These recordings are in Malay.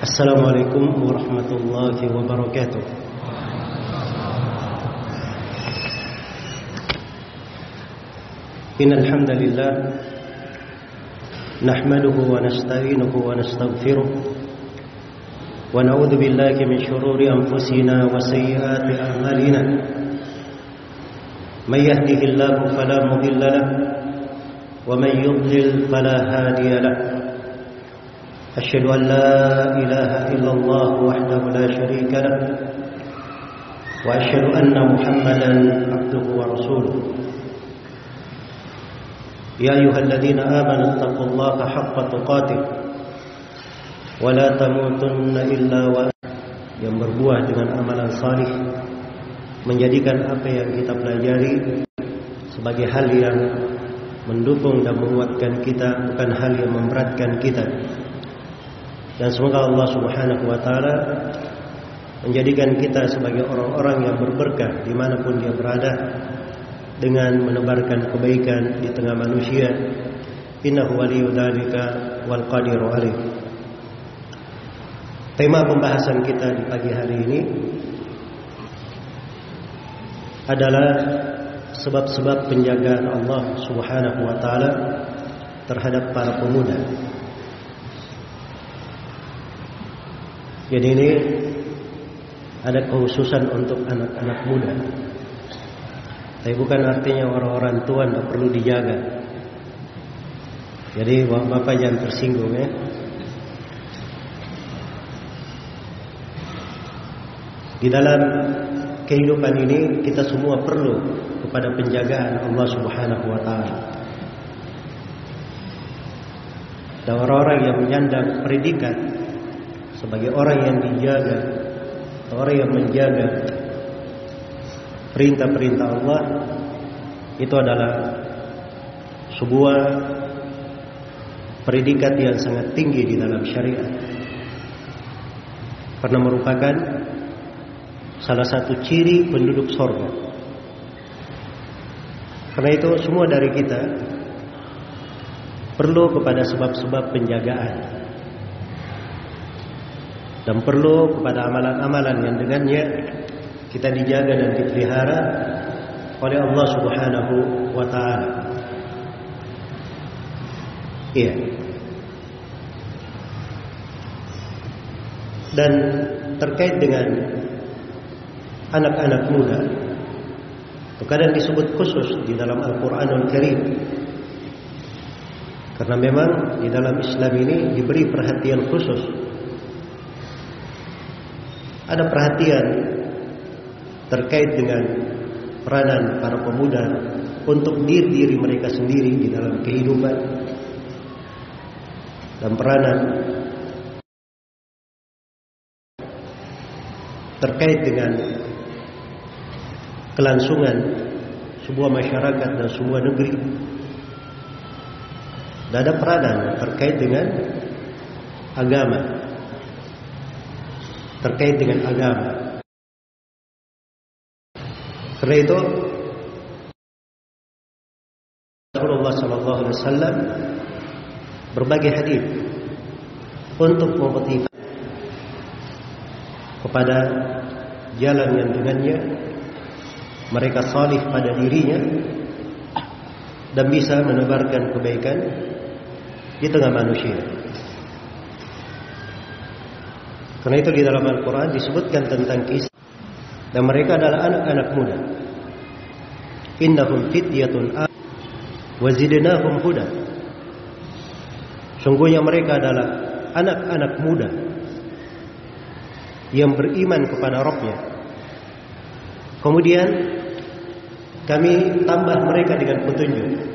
Assalamualaikum warahmatullahi wabarakatuh. Innal hamdalillah nahmaduhu wa nasta'inuhu wa nastaghfiruh wa na'udzu billahi min shururi anfusina wa sayyiati a'malina. May yahdihillahu fala mudilla lahu wa may yudlil fala hadiya lahu. أشهد أن لا إله إلا الله وحده لا شريك له وأشهد أن محمدا عبده ورسوله يا أيها الذين آمنوا اتقوا الله حق تقاته ولا تموتن إلا وأنتم yang berbuah dengan amalan salih, menjadikan apa yang kita pelajari sebagai hal yang mendukung dan menguatkan kita, bukan hal yang memberatkan kita. Dan semoga Allah Subhanahu wa ta'ala menjadikan kita sebagai orang-orang yang berberkah dimanapun dia berada, dengan menebarkan kebaikan di tengah manusia. Innahu waliyyu dzalika wal qadiru alaih. Tema pembahasan kita di pagi hari ini adalah sebab-sebab penjagaan Allah Subhanahu wa ta'ala terhadap para pemuda. Jadi ini ada kekhususan untuk anak-anak muda. Tapi bukan artinya orang-orang tua tidak perlu dijaga. Jadi bapak jangan tersinggung ya. Di dalam kehidupan ini kita semua perlu kepada penjagaan Allah Subhanahu wa ta'ala. Dan orang-orang yang menyandang predikat sebagai orang yang dijaga, orang yang menjaga perintah-perintah Allah, itu adalah sebuah predikat yang sangat tinggi di dalam syariat, karena merupakan salah satu ciri penduduk surga. Karena itu semua dari kita perlu kepada sebab-sebab penjagaan, dan perlu kepada amalan-amalan yang dengannya kita dijaga dan dipelihara oleh Allah Subhanahu wa ta'ala. Iya. Dan terkait dengan anak-anak muda, kadang disebut khusus di dalam Al-Quranul Karim, karena memang di dalam Islam ini diberi perhatian khusus. Ada perhatian terkait dengan peranan para pemuda untuk diri mereka sendiri di dalam kehidupan, dan peranan terkait dengan kelangsungan sebuah masyarakat dan sebuah negeri. Dan ada peranan terkait dengan agama, terkait dengan agama. Karena itu Rasulullah sallallahu alaihi wasallam berbagai hadis untuk memotivasi kepada jalan yang dengannya mereka salih pada dirinya dan bisa menebarkan kebaikan di tengah manusia. Karena itu di dalam Al-Quran disebutkan tentang kisah, dan mereka adalah anak-anak muda. Innahum fityatun wa zidnahum huda. Sungguhnya mereka adalah anak-anak muda yang beriman kepada Rabb-nya. Kemudian kami tambah mereka dengan petunjuk.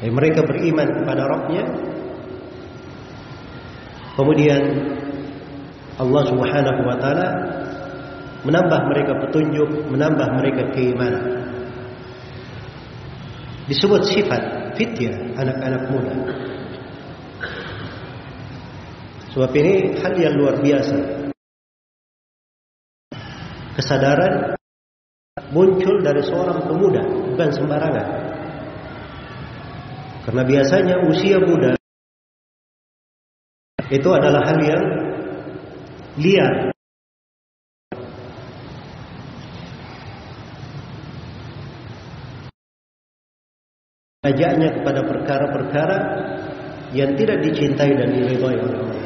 Mereka beriman kepada Rabb-nya. Kemudian Allah Subhanahu wa ta'ala menambah mereka petunjuk, menambah mereka keimanan. Disebut sifat fityah, anak-anak muda. Sebab ini hal yang luar biasa. Kesadaran muncul dari seorang pemuda, bukan sembarangan. Karena biasanya usia muda itu adalah hal yang liar. Ajaknya kepada perkara-perkara yang tidak dicintai dan diridhai oleh Allah.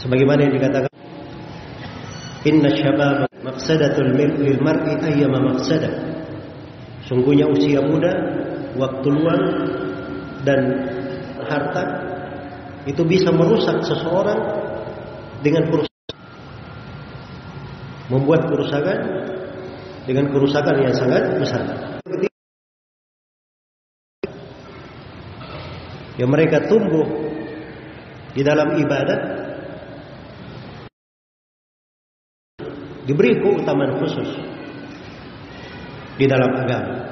Sebagaimana yang dikatakan, inna syababa maqsadatul lil mar'i ayyama maqsadah. Sungguhnya usia muda, waktu luang dan harta itu bisa merusak seseorang dengan kerusakan, membuat kerusakan dengan kerusakan yang sangat besar. Yang mereka tumbuh di dalam ibadah diberi keutamaan khusus di dalam agama.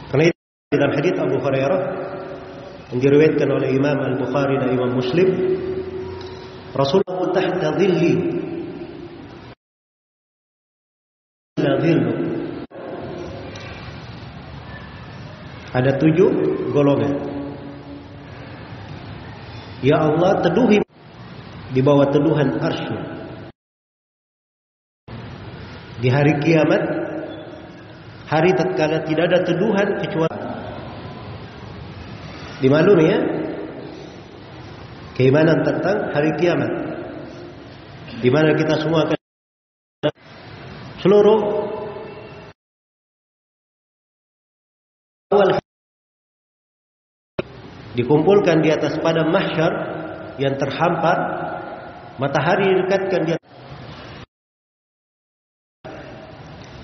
Karena itu di dalam hadits Abu Hurairah yang diriwayatkan oleh Imam Al-Bukhari dan Imam Muslim, Rasulullah tahta dhilli la dhillu. Ada 7 golongan. Ya Allah, teduhi di bawah teduhan arsy. Di hari kiamat, hari tatkala tidak ada teduhan kecuali. Dimaklumi ya, keimanan tentang hari kiamat, di mana kita semua akan seluruh awal dikumpulkan di atas padang mahsyar yang terhampar, matahari didekatkan di atas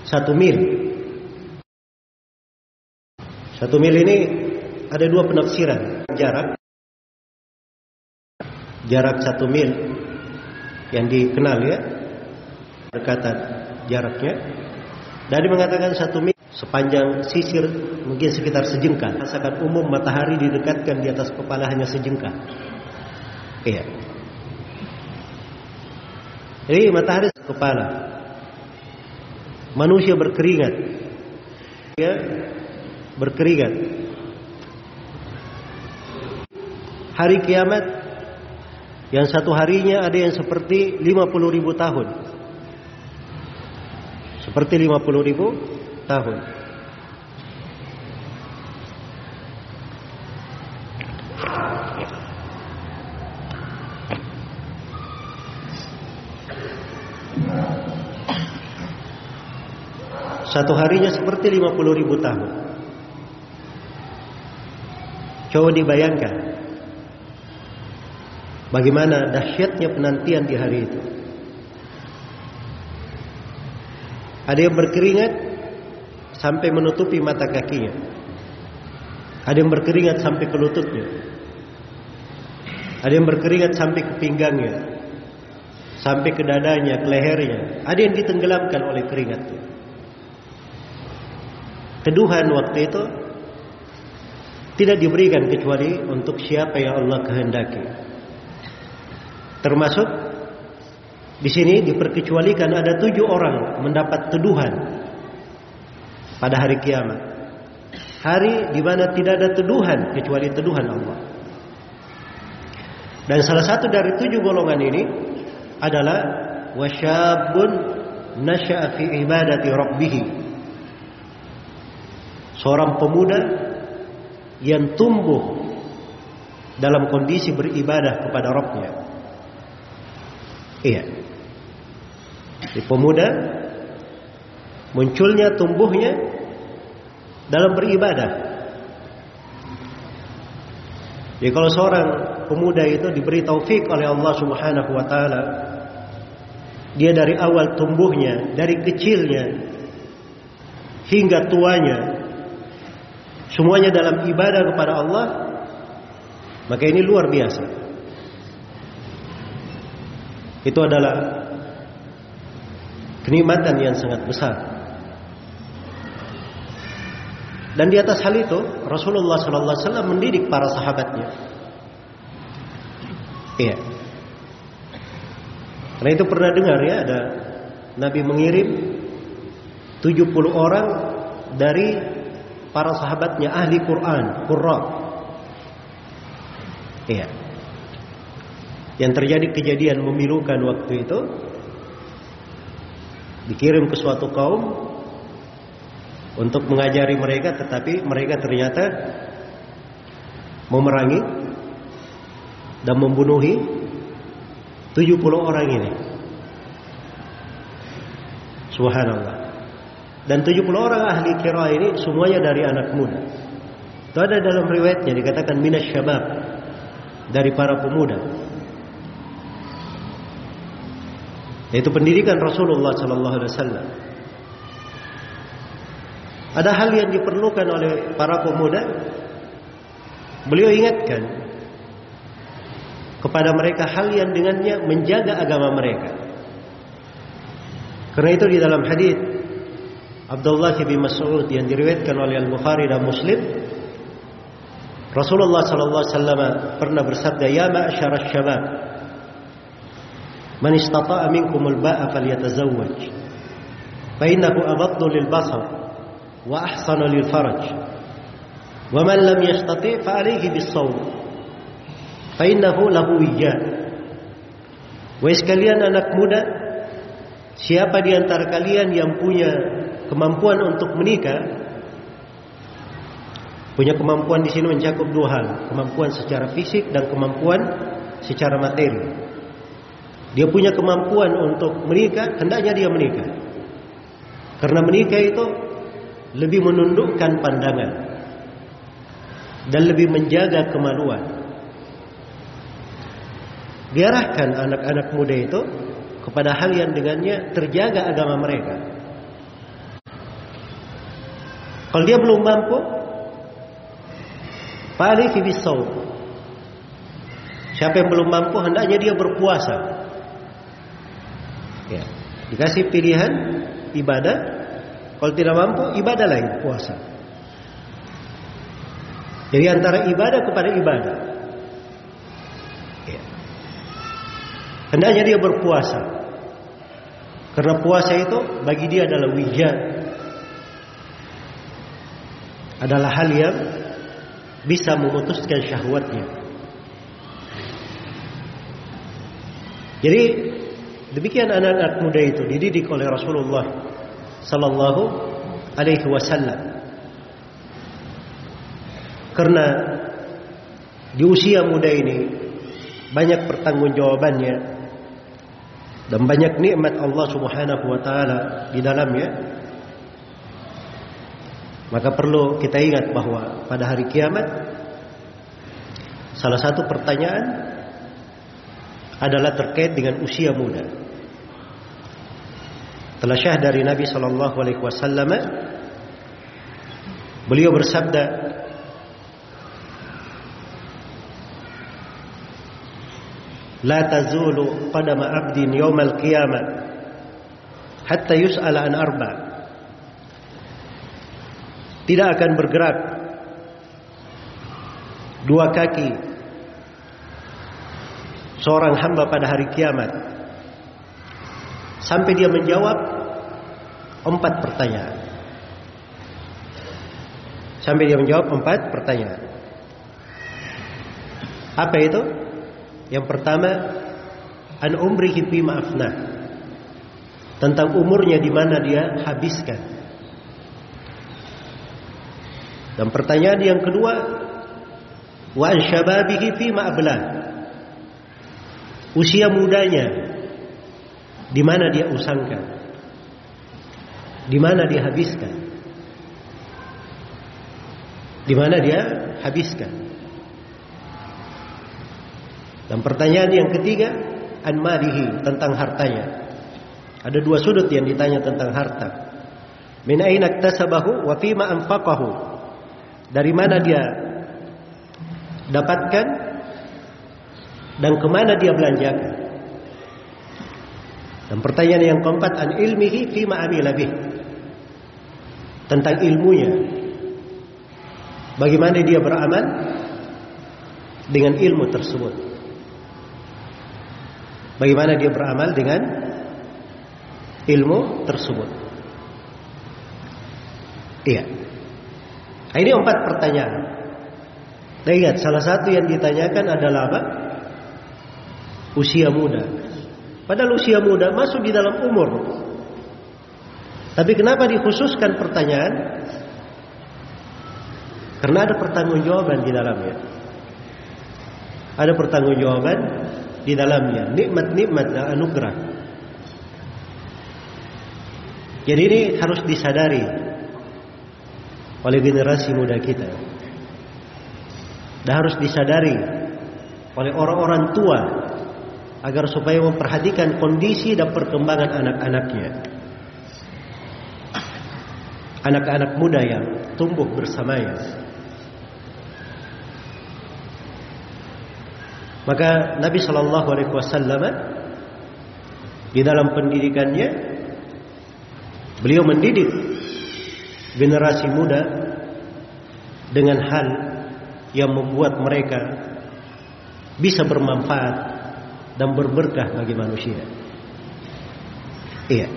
1 mil. 1 mil ini ada 2 penafsiran. Jarak 1 mil yang dikenal ya, dekatan jaraknya. Dari mengatakan 1 mil sepanjang sisir mungkin sekitar sejengkal. Rasakan umum matahari didekatkan di atas kepala hanya sejengkal. Iya. Jadi matahari kepala. Manusia berkeringat. Ya, berkeringat. Hari kiamat yang satu harinya ada yang seperti 50.000 tahun. Seperti 50.000 tahun. Satu harinya seperti 50.000 tahun. Coba dibayangkan bagaimana dahsyatnya penantian di hari itu. Ada yang berkeringat sampai menutupi mata kakinya. Ada yang berkeringat sampai ke lututnya. Ada yang berkeringat sampai ke pinggangnya, sampai ke dadanya, ke lehernya. Ada yang ditenggelamkan oleh keringatnya. Teduhan waktu itu tidak diberikan kecuali untuk siapa yang Allah kehendaki. Termasuk di sini diperkecualikan ada 7 orang mendapat teduhan pada hari kiamat. Hari di mana tidak ada teduhan kecuali teduhan Allah. Dan salah satu dari 7 golongan ini adalah wasyabun nasya'a fi ibadati rabbih. Seorang pemuda yang tumbuh dalam kondisi beribadah kepada Rabbnya. Iya. Si pemuda munculnya, tumbuhnya dalam beribadah. Jadi kalau seorang pemuda itu diberi taufik oleh Allah Subhanahu wa taala, dia dari awal tumbuhnya, dari kecilnya hingga tuanya, semuanya dalam ibadah kepada Allah, maka ini luar biasa. Itu adalah kenikmatan yang sangat besar. Dan di atas hal itu Rasulullah sallallahu alaihi wasallam mendidik para sahabatnya. Iya. Karena itu pernah dengar ya, ada Nabi mengirim 70 orang dari para sahabatnya ahli Quran, qurra. Iya. Yang terjadi kejadian memilukan waktu itu, dikirim ke suatu kaum untuk mengajari mereka, tetapi mereka ternyata memerangi dan membunuhi 70 orang ini. Subhanallah. Dan 70 orang ahli qiraah ini semuanya dari anak muda. Itu ada dalam riwayatnya dikatakan minas syabab, dari para pemuda. Yaitu pendidikan Rasulullah sallallahu alaihi wasallam. Ada hal yang diperlukan oleh para pemuda. Beliau ingatkan kepada mereka hal yang dengannya menjaga agama mereka. Karena itu di dalam hadis Abdullah bin Mas'ud yang diriwayatkan oleh Al-Bukhari dan Muslim, Rasulullah sallallahu alaihi wasallam pernah bersabda, "Ya ma'syarasy syabab, man istata'a minkumul ba'a falyatazawwaj, fa innahu aghaddu lil basar wa ahsanu lil faraj. Wa man lam yastati' fa alayhi bis-shawm, fa innahu lahu wija." Wahai sekalian anak muda, siapa di antara kalian yang punya kemampuan untuk menikah, punya kemampuan di sini mencakup dua hal, kemampuan secara fisik dan kemampuan secara materi. Dia punya kemampuan untuk menikah, hendaknya dia menikah. Karena menikah itu lebih menundukkan pandangan dan lebih menjaga kemaluan. Diarahkan anak-anak muda itu kepada hal yang dengannya terjaga agama mereka. Kalau dia belum mampu, fa'alayhi bis-shawm. Siapa yang belum mampu hendaknya dia berpuasa. Ya, dikasih pilihan ibadah. Kalau tidak mampu, ibadah lain, puasa. Jadi antara ibadah kepada ibadah. Ya. Hendaknya dia berpuasa. Karena puasa itu bagi dia adalah wija, adalah hal yang bisa memutuskan syahwatnya. Jadi demikian anak-anak muda itu dididik oleh Rasulullah sallallahu alaihi wasallam. Karena di usia muda ini banyak pertanggungjawabannya dan banyak nikmat Allah Subhanahu wa taala di dalamnya. Maka perlu kita ingat bahwa pada hari kiamat salah satu pertanyaan adalah terkait dengan usia muda. Telah syah dari Nabi sallallahu alaihi wasallam, beliau bersabda, "La tazulu qadama 'abdin yaumal qiyamah hatta yus'ala an arba'." Tidak akan bergerak dua kaki seorang hamba pada hari kiamat sampai dia menjawab 4 pertanyaan. Sampai dia menjawab 4 pertanyaan. Apa itu? Yang pertama, an umrihi fima afnah. Tentang umurnya di mana dia habiskan. Dan pertanyaan yang kedua, wa an syababihi fima ablah. Usia mudanya di mana dia usangkan, di mana dia habiskan, di mana dia habiskan. Dan pertanyaan yang ketiga, an malihi, tentang hartanya. Ada 2 sudut yang ditanya tentang harta. Min aina iktasabahu wa fima anfaqahu. Dari mana dia dapatkan dan kemana dia belanjakan. Dan pertanyaan yang keempat, an ilmihi fima amila bih. Tentang ilmunya. Bagaimana dia beramal dengan ilmu tersebut. Bagaimana dia beramal dengan ilmu tersebut. Iya. Ini 4 pertanyaan. Nah, ingat, salah satu yang ditanyakan adalah apa? Usia muda. Padahal usia muda masuk di dalam umur. Tapi kenapa dikhususkan pertanyaan? Karena ada pertanggungjawaban di dalamnya. Ada pertanggungjawaban di dalamnya. Nikmat-nikmat dan anugerah. Jadi ini harus disadari oleh generasi muda kita. Dan harus disadari oleh orang-orang tua agar supaya memperhatikan kondisi dan perkembangan anak-anaknya. Anak-anak muda yang tumbuh bersamanya. Maka Nabi Shallallahu Alaihi Wasallam di dalam pendidikannya, beliau mendidik generasi muda dengan hal yang membuat mereka bisa bermanfaat dan berberkah bagi manusia. Iya,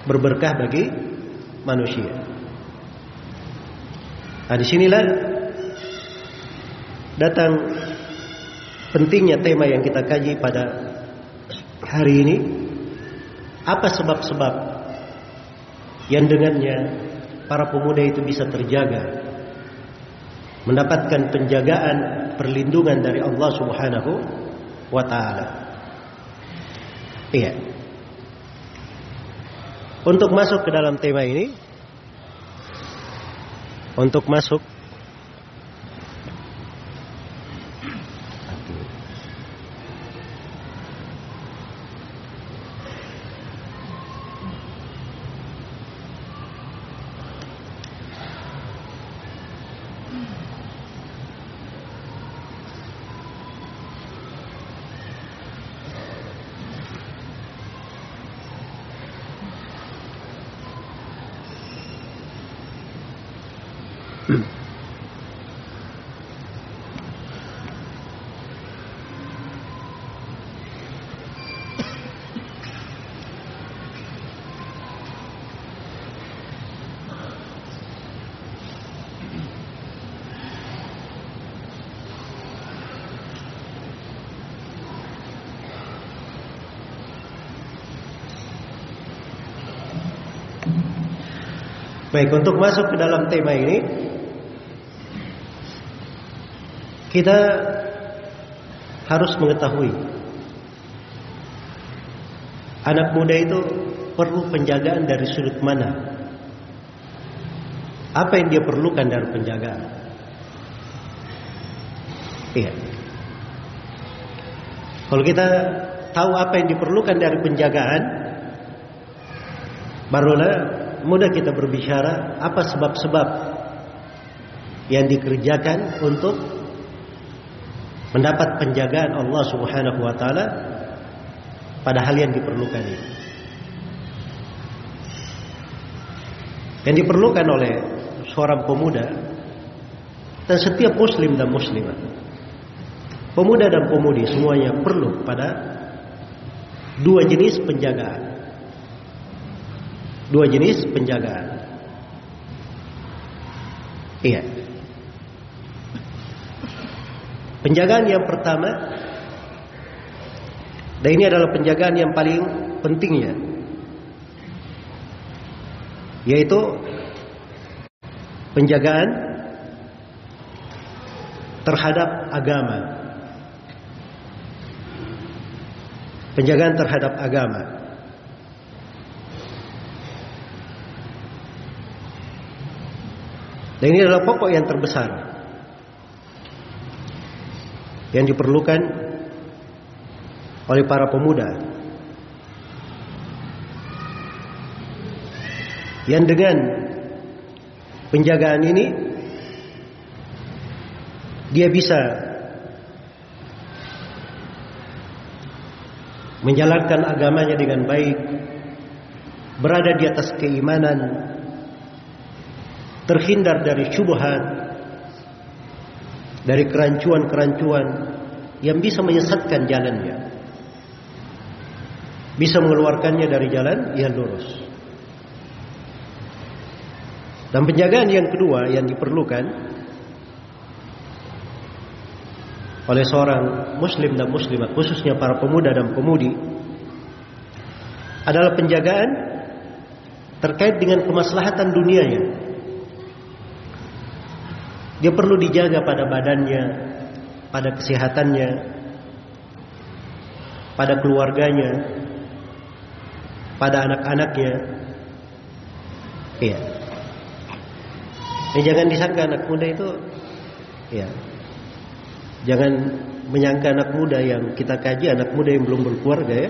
berberkah bagi manusia. Nah, disinilah datang pentingnya tema yang kita kaji pada hari ini. Apa sebab-sebab yang dengannya para pemuda itu bisa terjaga, mendapatkan penjagaan, perlindungan dari Allah Subhanahu wa ta'ala. Iya. Untuk masuk ke dalam tema ini, untuk masuk baik, untuk masuk ke dalam tema ini, kita harus mengetahui anak muda itu perlu penjagaan dari sudut mana. Apa yang dia perlukan dari penjagaan? Iya. Kalau kita tahu apa yang diperlukan dari penjagaan, barulah mudah kita berbicara apa sebab-sebab yang dikerjakan untuk mendapat penjagaan Allah Subhanahu wa ta'ala pada hal yang diperlukan ini. Yang diperlukan oleh seorang pemuda dan setiap muslim dan muslimah, pemuda dan pemudi semuanya perlu pada 2 jenis penjagaan. 2 jenis penjagaan. Iya. Penjagaan yang pertama, dan ini adalah penjagaan yang paling pentingnya, yaitu penjagaan terhadap agama. Penjagaan terhadap agama. Dan ini adalah pokok yang terbesar yang diperlukan oleh para pemuda, yang dengan penjagaan ini dia bisa menjalankan agamanya dengan baik, berada di atas keimanan, terhindar dari syubhat, dari kerancuan-kerancuan yang bisa menyesatkan jalannya, bisa mengeluarkannya dari jalan yang lurus. Dan penjagaan yang kedua yang diperlukan oleh seorang muslim dan muslimat, khususnya para pemuda dan pemudi, adalah penjagaan terkait dengan kemaslahatan dunianya. Dia perlu dijaga pada badannya, pada kesehatannya, pada keluarganya, pada anak-anaknya. Iya. Jangan disangka anak muda itu, ya, jangan menyangka anak muda yang kita kaji anak muda yang belum berkeluarga, ya.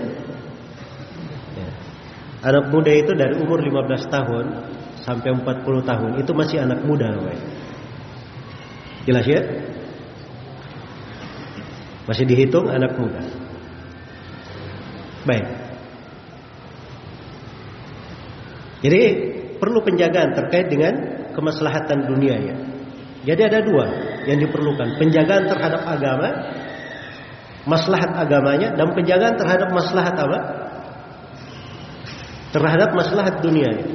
Anak muda itu dari umur 15 tahun sampai 40 tahun itu masih anak muda, namanya. Jelas ya? Masih dihitung anak muda. Baik. Jadi perlu penjagaan terkait dengan kemaslahatan dunianya. Jadi ada dua yang diperlukan: penjagaan terhadap agama, maslahat agamanya, dan penjagaan terhadap maslahat apa? Terhadap maslahat dunianya.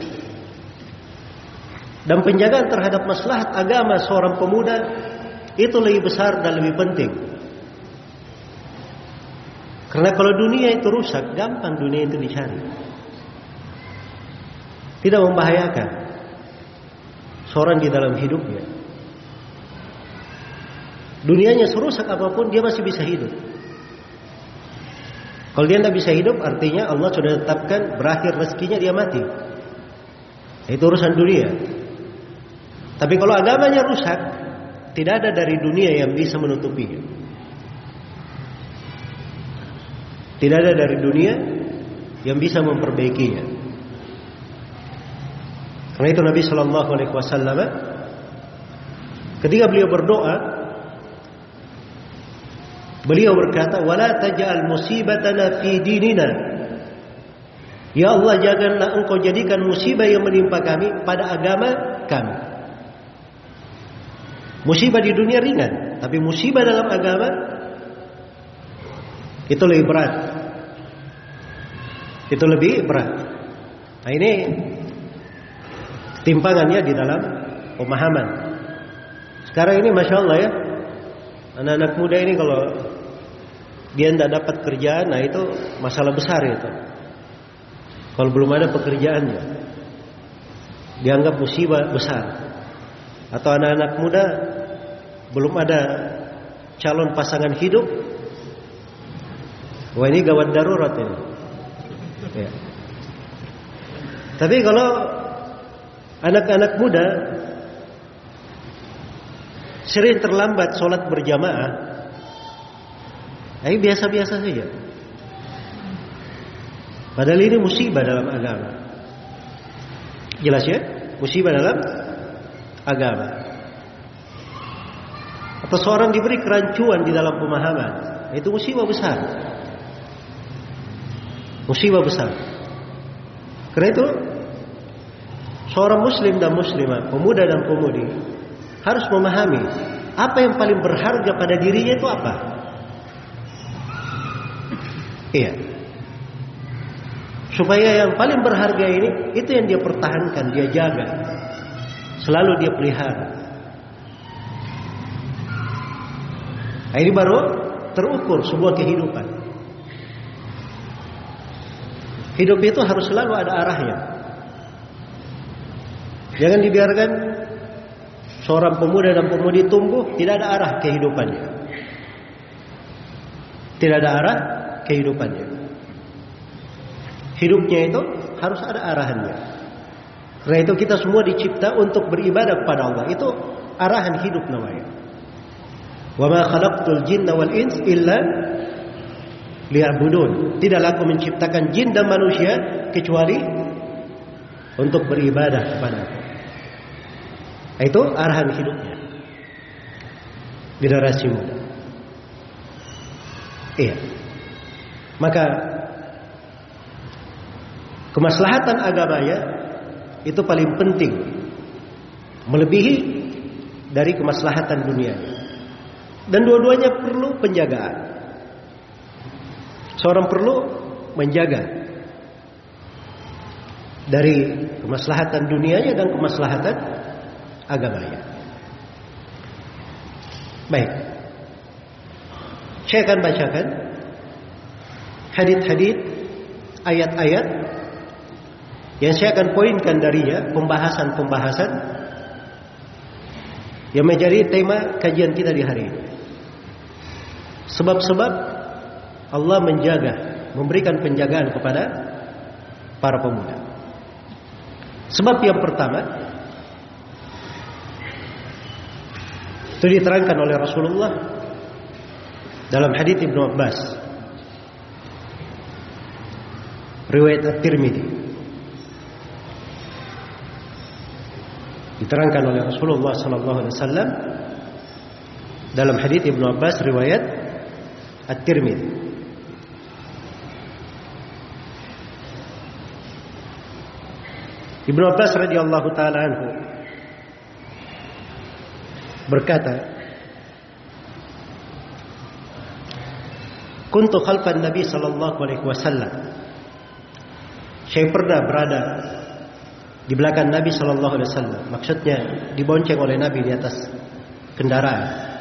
Dan penjagaan terhadap maslahat agama seorang pemuda itu lebih besar dan lebih penting. Karena kalau dunia itu rusak, gampang dunia itu dicari. Tidak membahayakan seorang di dalam hidupnya. Dunianya serusak apapun, dia masih bisa hidup. Kalau dia tidak bisa hidup, artinya Allah sudah tetapkan berakhir rezekinya, dia mati. Itu urusan dunia. Tapi kalau agamanya rusak, tidak ada dari dunia yang bisa menutupinya. Tidak ada dari dunia yang bisa memperbaikinya. Karena itu Nabi Shallallahu Alaihi Wasallam ketika beliau berdoa, beliau berkata, "Wala taj'al musibatana fi dinina." Ya Allah, janganlah Engkau jadikan musibah yang menimpa kami pada agama kami. Musibah di dunia ringan, tapi musibah dalam agama itu lebih berat. Itu lebih berat. Nah, ini timpangannya di dalam pemahaman. Sekarang ini Masya Allah ya, anak-anak muda ini kalau dia tidak dapat kerjaan, nah itu masalah besar itu. Kalau belum ada pekerjaannya, dianggap musibah besar. Atau anak-anak muda belum ada calon pasangan hidup, wah ini gawat darurat ini. Ya. Tapi kalau anak-anak muda sering terlambat sholat berjamaah, ini biasa-biasa saja. Padahal ini musibah dalam agama. Jelas ya? Musibah dalam agama. Atau seorang diberi kerancuan di dalam pemahaman, itu musibah besar. Musibah besar. Karena itu seorang muslim dan muslimah, pemuda dan pemudi harus memahami apa yang paling berharga pada dirinya itu apa. Iya. Supaya yang paling berharga ini, itu yang dia pertahankan, dia jaga, selalu dia pelihara. Nah, ini baru terukur sebuah kehidupan. Hidup itu harus selalu ada arahnya. Jangan dibiarkan seorang pemuda dan pemudi tumbuh tidak ada arah kehidupannya. Tidak ada arah kehidupannya. Hidupnya itu harus ada arahannya. Karena itu kita semua dicipta untuk beribadah kepada Allah. Itu arahan hidup namanya. Wa ma khalaqtul jinna wal ins illa liya'budun. Tidaklah aku menciptakan jin dan manusia kecuali untuk beribadah kepada Aku. Itu arahan hidupnya generasi muda. Iya. Maka kemaslahatan agamanya itu paling penting, melebihi dari kemaslahatan dunia. Dan dua-duanya perlu penjagaan. Seorang perlu menjaga dari kemaslahatan dunianya dan kemaslahatan agamanya. Baik, saya akan bacakan hadits-hadits, ayat-ayat yang saya akan poinkan darinya pembahasan-pembahasan yang menjadi tema kajian kita di hari ini. Sebab-sebab Allah menjaga, memberikan penjagaan kepada para pemuda. Sebab yang pertama itu diterangkan oleh Rasulullah dalam hadits Ibnu Abbas, riwayat At-Tirmidzi. Diterangkan oleh Rasulullah sallallahu alaihi wasallam dalam hadits Ibnu Abbas riwayat At-Tirmidzi. Ibnu Abbas radhiyallahu taala anhu berkata, "Kuntu khalfan Nabi sallallahu alaihi wasallam." Saya pernah berada di belakang Nabi sallallahu alaihi wasallam. Maksudnya dibonceng oleh Nabi di atas kendaraan.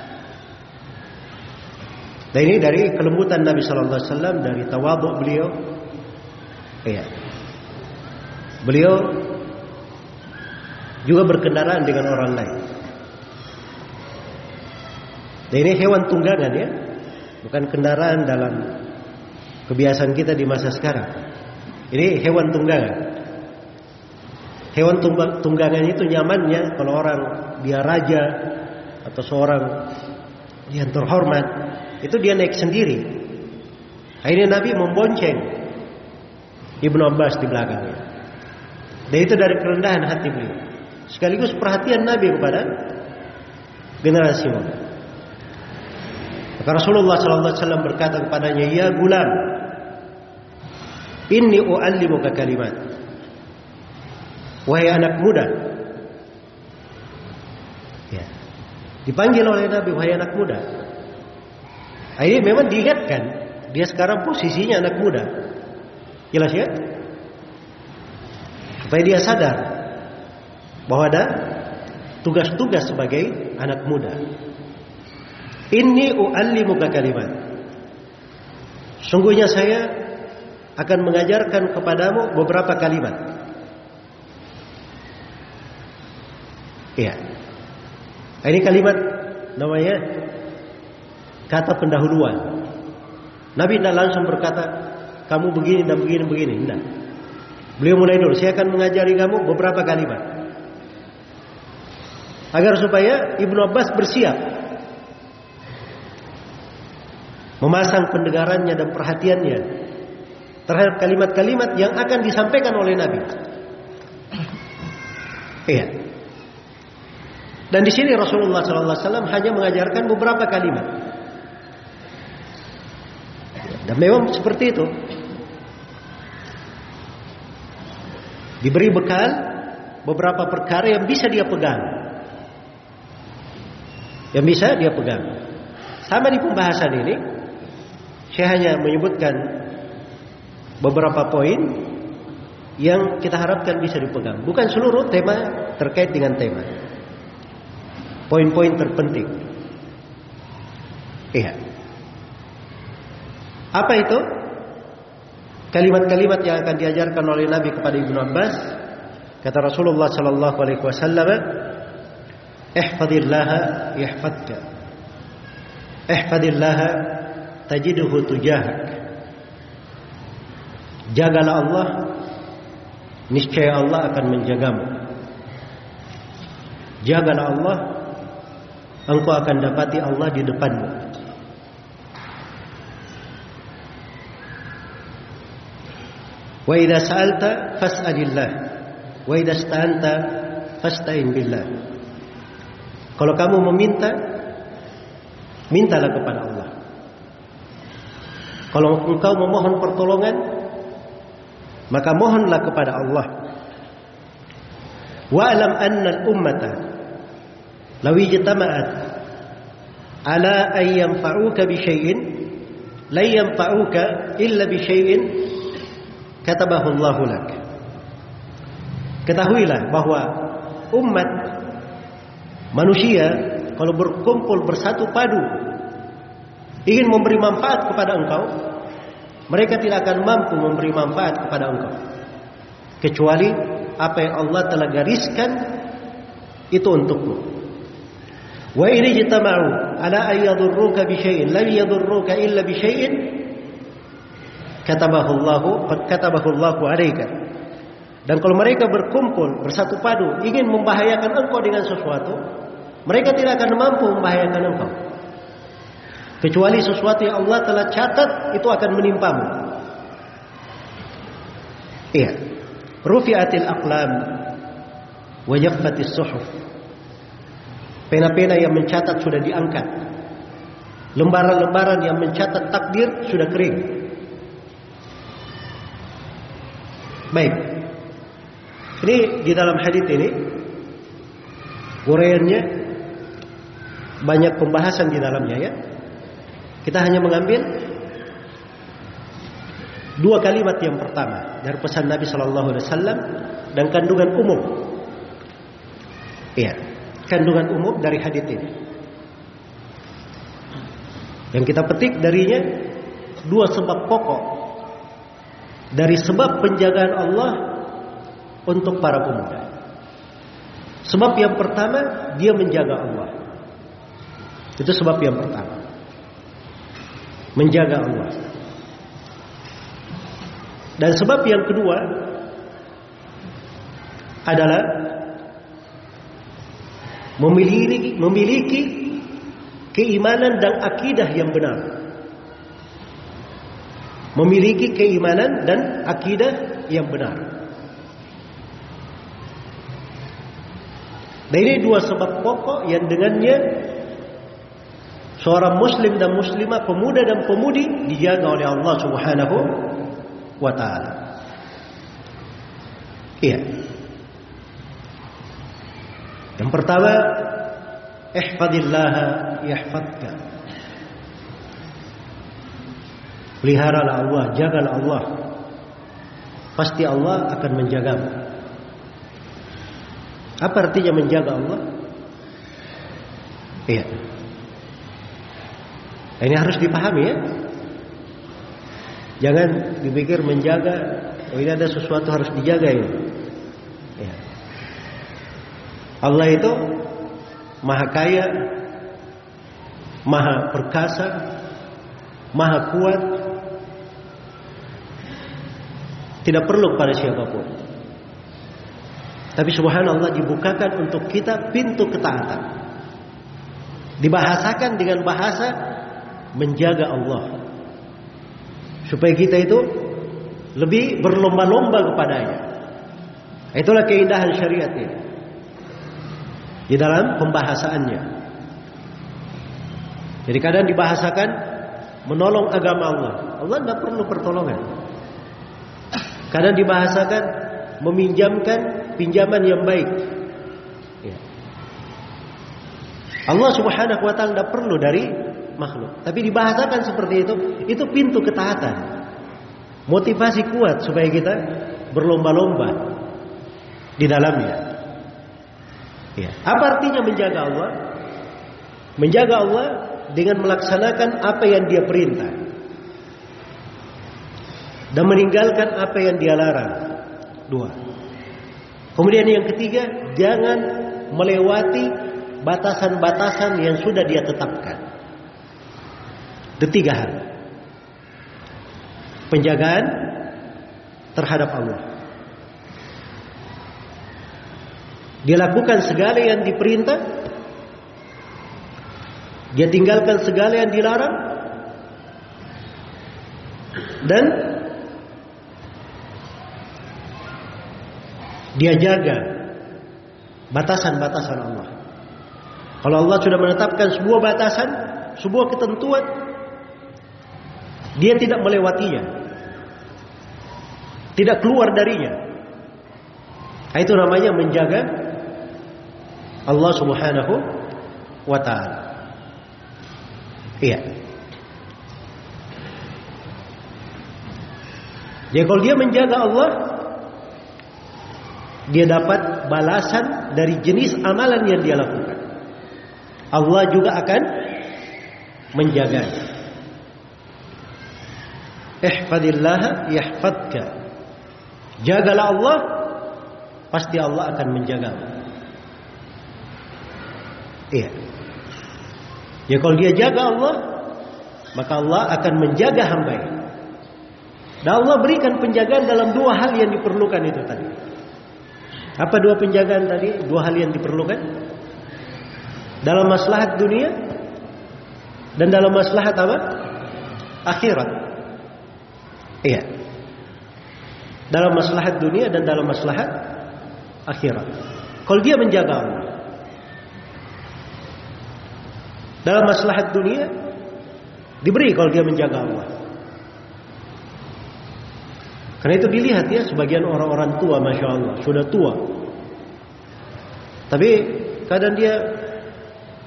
Dan ini dari kelembutan Nabi sallallahu alaihi wasallam, dari tawadhu beliau. Iya. Beliau juga berkendaraan dengan orang lain. Dan ini hewan tunggangan ya, bukan kendaraan dalam kebiasaan kita di masa sekarang. Ini hewan tunggangan. Hewan tunggangan itu nyamannya kalau orang dia raja atau seorang yang terhormat, itu dia naik sendiri. Akhirnya Nabi membonceng Ibnu Abbas di belakangnya. Dan itu dari kerendahan hati beliau, sekaligus perhatian Nabi kepada generasi muda. Maka Rasulullah SAW berkata kepadanya, "Ya gulam, inni u'allimuka kalimat." Wahai anak muda. Ya. Dipanggil oleh Nabi, wahai anak muda. Ini memang diingatkan, dia sekarang posisinya anak muda. Jelas ya? Supaya dia sadar bahwa ada tugas-tugas sebagai anak muda. Inni u'allimuka kalimat. Sungguhnya saya akan mengajarkan kepadamu beberapa kalimat. Iya. Ini kalimat namanya kata pendahuluan. Nabi tidak langsung berkata, kamu begini dan begini. Tidak. Beliau mulai dulu, saya akan mengajari kamu beberapa kalimat. Agar supaya Ibnu Abbas bersiap, memasang pendengarannya dan perhatiannya terhadap kalimat-kalimat yang akan disampaikan oleh Nabi. Iya. Dan di sini Rasulullah SAW hanya mengajarkan beberapa kalimat. Dan memang seperti itu. Diberi bekal beberapa perkara yang bisa dia pegang. Yang bisa dia pegang. Sama di pembahasan ini, saya hanya menyebutkan beberapa poin yang kita harapkan bisa dipegang. Bukan seluruh tema terkait dengan tema. Poin-poin terpenting. Iya. Apa itu? Kalimat-kalimat yang akan diajarkan oleh Nabi kepada Ibnu Abbas. Kata Rasulullah sallallahu alaihi wasallam, "Ihfadillaha yahfadka. Ihfadillaha tajiduhu tujahak." Jagalah Allah, niscaya Allah akan menjagamu. Jagalah Allah, engkau akan dapati Allah di depanmu. Wa idza sa'alta fas'alillah, wa idza ista'anta fasta'in billah. Kalau kamu meminta, mintalah kepada Allah. Kalau engkau memohon pertolongan, maka mohonlah kepada Allah. Wa alam anna al-ummata law ijtama'at ala an yanfa'uka bi syai'in la yanfa'uka illa bi syai'in katabahu Allahu lak. Ketahuilah bahwa umat manusia kalau berkumpul bersatu padu ingin memberi manfaat kepada engkau, mereka tidak akan mampu memberi manfaat kepada engkau kecuali apa yang Allah telah gariskan itu untukmu. Wa in ijtama'u ala an yadurruka bi syai'in lam yadurruka illa bi syai'in katabahu Allahu 'alaika. Dan kalau mereka berkumpul bersatu padu ingin membahayakan engkau dengan sesuatu, mereka tidak akan mampu membahayakan engkau kecuali sesuatu yang Allah telah catat itu akan menimpamu. Iya. Rufi'atil aqlam wa jaffatis suhuf. Pena-pena yang mencatat sudah diangkat. Lembaran-lembaran yang mencatat takdir sudah kering. Baik. Ini di dalam hadits ini uraiannya banyak pembahasan di dalamnya ya. Kita hanya mengambil dua kalimat yang pertama dari pesan Nabi Sallallahu Alaihi Wasallam dan kandungan umum. Iya, kandungan umum dari hadits ini. Yang kita petik darinya dua sebab pokok dari sebab penjagaan Allah untuk para pemuda. Sebab yang pertama, dia menjaga Allah. Itu sebab yang pertama. Menjaga Allah. Dan sebab yang kedua adalah memiliki keimanan dan akidah yang benar. Memiliki keimanan dan akidah yang benar. Dan ini dua sebab pokok yang dengannya seorang muslim dan muslimah, pemuda dan pemudi dijaga oleh Allah Subhanahu wa ta'ala. Iya. Yang pertama, ihfadillaha yahfadka. Peliharalah Allah, jagalah Allah. Pasti Allah akan menjagamu. Apa artinya menjaga Allah? Iya. Ini harus dipahami ya. Jangan dipikir menjaga, oh ini ada sesuatu harus dijaga ini. Ya. Allah itu maha kaya, maha perkasa, maha kuat. Tidak perlu pada siapapun. Tapi subhanallah dibukakan untuk kita pintu ketaatan. Dibahasakan dengan bahasa menjaga Allah. Supaya kita itu lebih berlomba-lomba kepadanya. Itulah keindahan syariat ini. Di dalam pembahasaannya. Jadi kadang dibahasakan menolong agama Allah. Allah tidak perlu pertolongan. Kadang dibahasakan meminjamkan pinjaman yang baik. Ya. Allah Subhanahu wa ta'ala tidak perlu dari makhluk. Tapi dibahasakan seperti itu pintu ketaatan. Motivasi kuat supaya kita berlomba-lomba di dalamnya. Ya. Apa artinya menjaga Allah? Menjaga Allah dengan melaksanakan apa yang Dia perintah dan meninggalkan apa yang Dia larang. Dua. Kemudian yang ketiga, jangan melewati batasan-batasan yang sudah Dia tetapkan. Tiga hal. Penjagaan terhadap Allah. Dia lakukan segala yang diperintah. Dia tinggalkan segala yang dilarang. Dan dia jaga batasan-batasan Allah. Kalau Allah sudah menetapkan sebuah batasan, sebuah ketentuan, dia tidak melewatinya, tidak keluar darinya. Itu namanya menjaga Allah Subhanahu wa ta'ala. Iya. Jadi kalau dia menjaga Allah, dia dapat balasan dari jenis amalan yang dia lakukan. Allah juga akan menjaga. Ihfadillaha yahfadka. Jagalah Allah, pasti Allah akan menjagamu. Iya. Ya kalau dia jaga Allah, maka Allah akan menjaga hamba-Nya. Dan Allah berikan penjagaan dalam dua hal yang diperlukan itu tadi. Apa dua penjagaan tadi? Dua hal yang diperlukan dalam maslahat dunia dan dalam maslahat apa? Akhirat. Iya. Dalam maslahat dunia dan dalam maslahat akhirat. Kalau dia menjaga Allah, dalam maslahat dunia diberi kalau dia menjaga Allah. Karena itu dilihat ya, sebagian orang-orang tua, Masya Allah, sudah tua, tapi kadang dia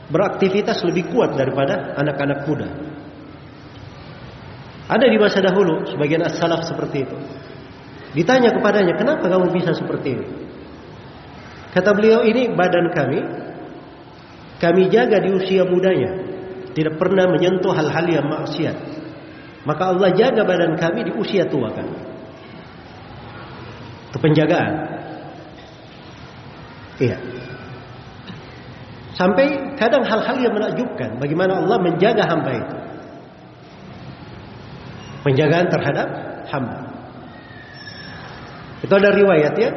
beraktivitas lebih kuat daripada anak-anak muda. Ada di masa dahulu sebagian as-salaf seperti itu. Ditanya kepadanya, kenapa kamu bisa seperti ini? Kata beliau, ini badan kami jaga di usia mudanya, tidak pernah menyentuh hal-hal yang maksiat. Maka Allah jaga badan kami di usia tua kami. Itu penjagaan. Iya. Sampai kadang hal-hal yang menakjubkan bagaimana Allah menjaga hamba itu. Penjagaan terhadap hamba. Itu ada riwayat ya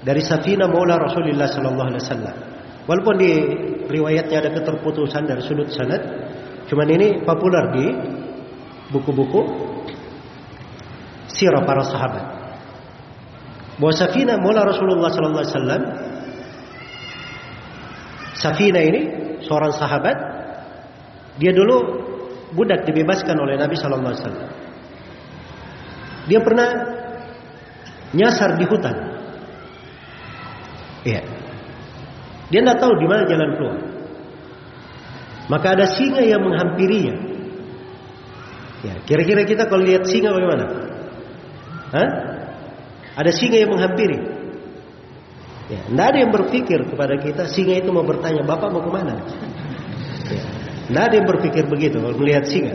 dari Safina Maula Rasulullah sallallahu alaihi wasallam. Walaupun di riwayatnya ada keterputusan dari sudut sanad, cuman ini populer di buku-buku sirah para sahabat. Bahwa Safina Maula Rasulullah sallallahu alaihi wasallam, Safina ini seorang sahabat, dia dulu budak dibebaskan oleh Nabi sallallahu alaihi wasallam. Dia pernah nyasar di hutan. Iya. Dia tidak tahu di mana jalan keluar. Maka ada singa yang menghampirinya. Ya, kira-kira kita kalau lihat singa bagaimana? Hah? Ada singa yang menghampiri. Ya, tidak ada yang berpikir kepada kita singa itu mau bertanya, Bapak mau kemana? Ya, tidak ada yang berpikir begitu kalau melihat singa.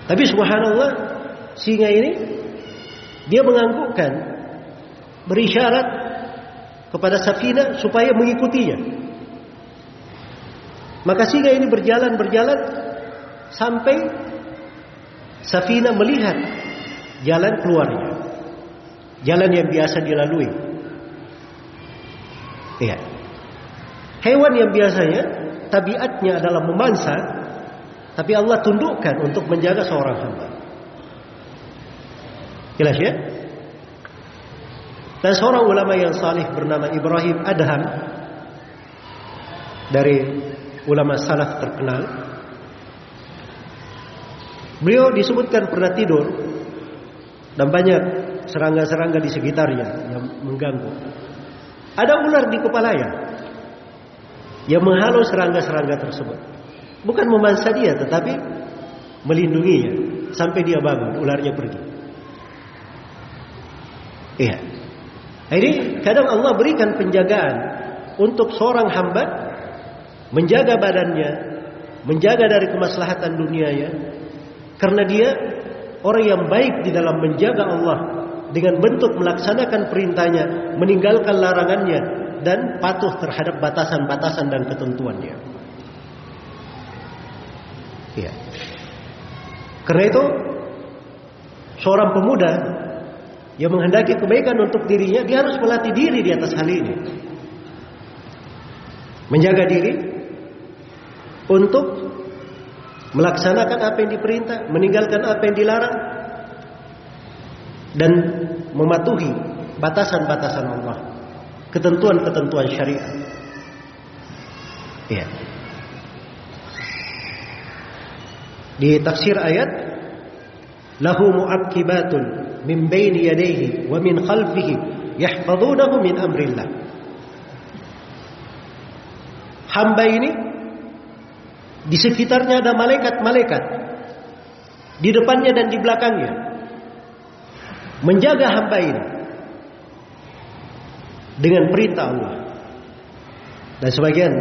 Tapi subhanallah, singa ini dia menganggukkan, berisyarat kepada Safina supaya mengikutinya. Maka singa ini berjalan sampai Safina melihat jalan keluarnya, jalan yang biasa dilalui. Iya. Hewan yang biasanya tabiatnya adalah memangsa, tapi Allah tundukkan untuk menjaga seorang hamba. Jelas ya? Dan seorang ulama yang salih bernama Ibrahim Adham, dari ulama salaf terkenal, beliau disebutkan pernah tidur dan banyak serangga-serangga di sekitarnya yang mengganggu. Ada ular di kepalanya yang menghalau serangga-serangga tersebut. Bukan memangsa dia, tetapi melindunginya sampai dia bangun, ularnya pergi. Iya. Ini kadang Allah berikan penjagaan untuk seorang hamba, menjaga badannya, menjaga dari kemaslahatan dunianya, karena dia orang yang baik di dalam menjaga Allah dengan bentuk melaksanakan perintahnya, meninggalkan larangannya, dan patuh terhadap batasan-batasan dan ketentuannya. Ya. Karena itu seorang pemuda yang menghendaki kebaikan untuk dirinya, dia harus melatih diri di atas hal ini. Menjaga diri untuk melaksanakan apa yang diperintah, meninggalkan apa yang dilarang, dan mematuhi batasan-batasan Allah, ketentuan-ketentuan syariat. Ya. Di tafsir ayat, lahu mu'aqibatun min baini yadayhi wa min khalfihi yahfazunahu min amrillah. Hamba ini di sekitarnya ada malaikat-malaikat, di depannya dan di belakangnya, menjaga hamba ini. dengan perintah Allah. Dan sebagian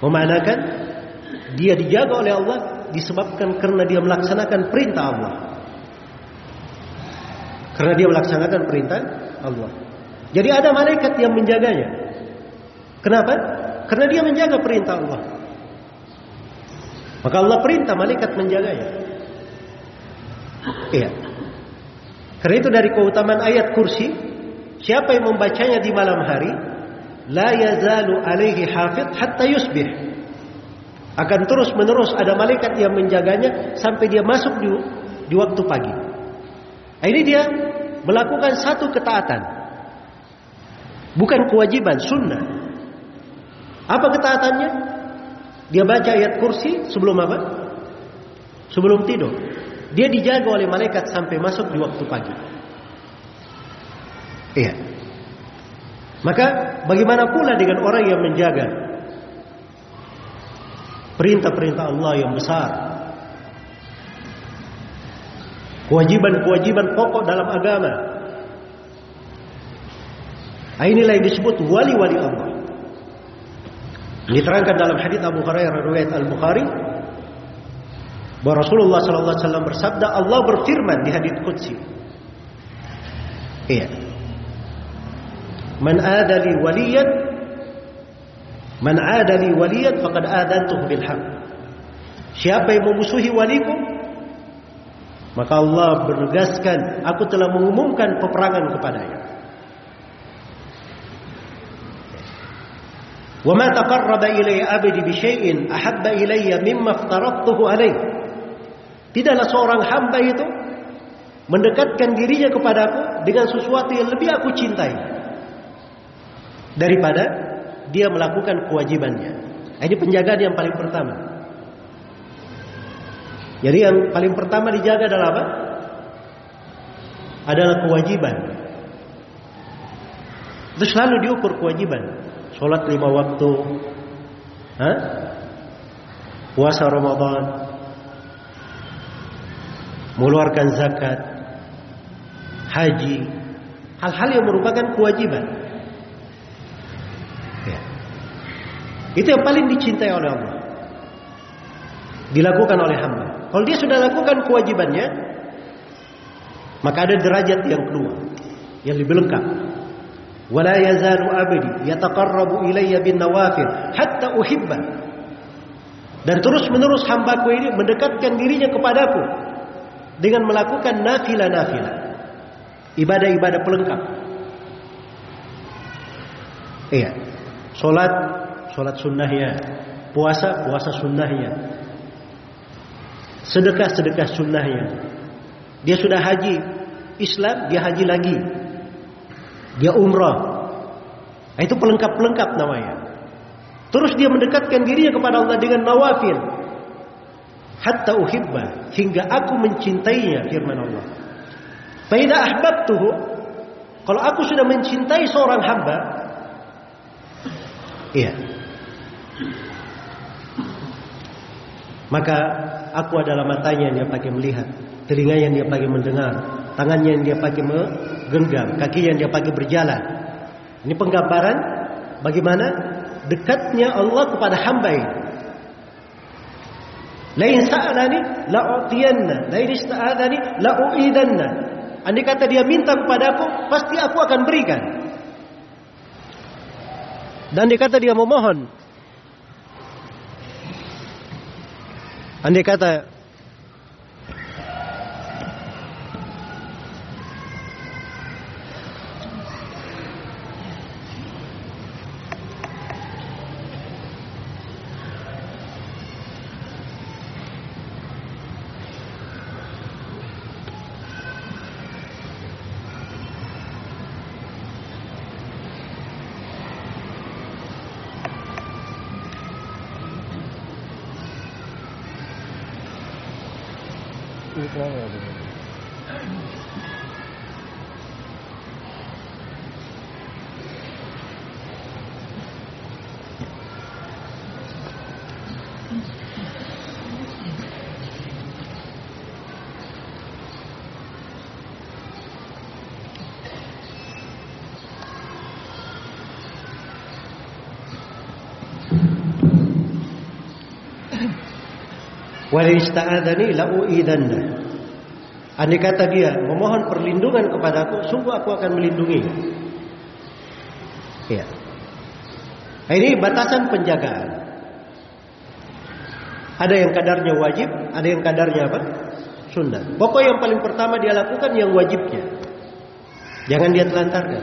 memanakan dia dijaga oleh Allah disebabkan karena dia melaksanakan perintah Allah. Karena dia melaksanakan perintah Allah. Jadi ada malaikat yang menjaganya. Kenapa? Karena dia menjaga perintah Allah. Maka Allah perintah malaikat menjaganya. Iya. Karena itu dari keutamaan ayat kursi, siapa yang membacanya di malam hari, la yazalu alaihi hafidh hatta yusbih. Akan terus menerus ada malaikat yang menjaganya sampai dia masuk di waktu pagi. Ini dia melakukan satu ketaatan, bukan kewajiban, sunnah. Apa ketaatannya? Dia baca ayat kursi sebelum apa? Sebelum tidur. Dia dijaga oleh malaikat sampai masuk di waktu pagi. Iya. Maka bagaimana pula dengan orang yang menjaga perintah-perintah Allah yang besar, kewajiban-kewajiban pokok dalam agama. Inilah yang disebut wali-wali Allah. Diterangkan dalam hadits Abu Hurairah riwayat Al-Bukhari bahwa Rasulullah sallallahu alaihi wasallam bersabda, Allah berfirman di hadits qudsi. Iya. Man adali waliyan faqad adantuhu bil haqq. Siapa yang memusuhi waliku, maka Allah menegaskan, aku telah mengumumkan peperangan kepadanya. Wa ma taqarraba ilayya 'abdi bi syai'in ahabba ilayya mimma aftaradtuhu alayhi. Tidaklah seorang hamba itu mendekatkan dirinya kepadaku dengan sesuatu yang lebih aku cintai daripada dia melakukan kewajibannya. Ini penjagaan yang paling pertama. Jadi yang paling pertama dijaga adalah apa? Adalah kewajiban. Itu selalu diukur kewajiban. Sholat 5 waktu, puasa Ramadan, mengeluarkan zakat, haji, hal-hal yang merupakan kewajiban. Ya. Itu yang paling dicintai oleh Allah, dilakukan oleh hamba. Kalau dia sudah lakukan kewajibannya, maka ada derajat yang kedua, yang lebih lengkap. Wala yazalu abdi yataqarrabu ilayya bin nawafil hatta uhibba. Dan terus menerus hambaku ini mendekatkan dirinya kepadaku dengan melakukan nafilah-nafilah, ibadah-ibadah pelengkap. Iya. Salat sunnahnya, puasa sunnahnya, sedekah sunnahnya. Dia sudah haji Islam, dia haji lagi, dia umrah. Itu pelengkap-pelengkap namanya. Terus dia mendekatkan dirinya kepada Allah dengan nawafil, hatta uhibba, hingga aku mencintainya, firman Allah. Fa idza ahbabtuhu, kalau aku sudah mencintai seorang hamba, iya, maka aku adalah matanya yang dia pakai melihat, telinga yang dia pakai mendengar, tangannya yang dia pakai menggenggam, kaki yang dia pakai berjalan. Ini penggambaran bagaimana dekatnya Allah kepada hamba ini. Lain sa'alani la'utiyanna, lain ista'adani la'u'idanna. Andai kata dia minta kepadaku, pasti aku akan berikan. Dan andai kata dia memohon, andai kata Wa la ista'adzani la u'idanna. Andai kata dia memohon perlindungan kepadaku, sungguh aku akan melindungi. Ya. Ini batasan penjagaan. Ada yang kadarnya wajib, ada yang kadarnya apa? Sunnah. Pokok yang paling pertama dia lakukan yang wajibnya. Jangan dia telantarkan.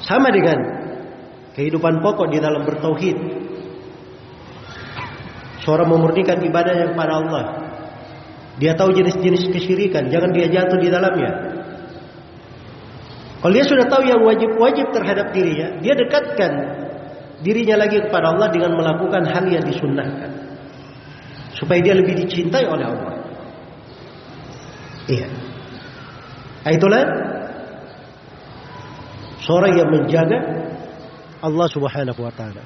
Sama dengan kehidupan pokok di dalam bertauhid. Seorang memurnikan ibadahnya kepada Allah. Dia tahu jenis-jenis kesyirikan, jangan dia jatuh di dalamnya. Kalau dia sudah tahu yang wajib-wajib terhadap dirinya, dia dekatkan dirinya lagi kepada Allah dengan melakukan hal yang disunnahkan, supaya dia lebih dicintai oleh Allah. Iya. Itulah seorang yang menjaga Allah Subhanahu wa taala.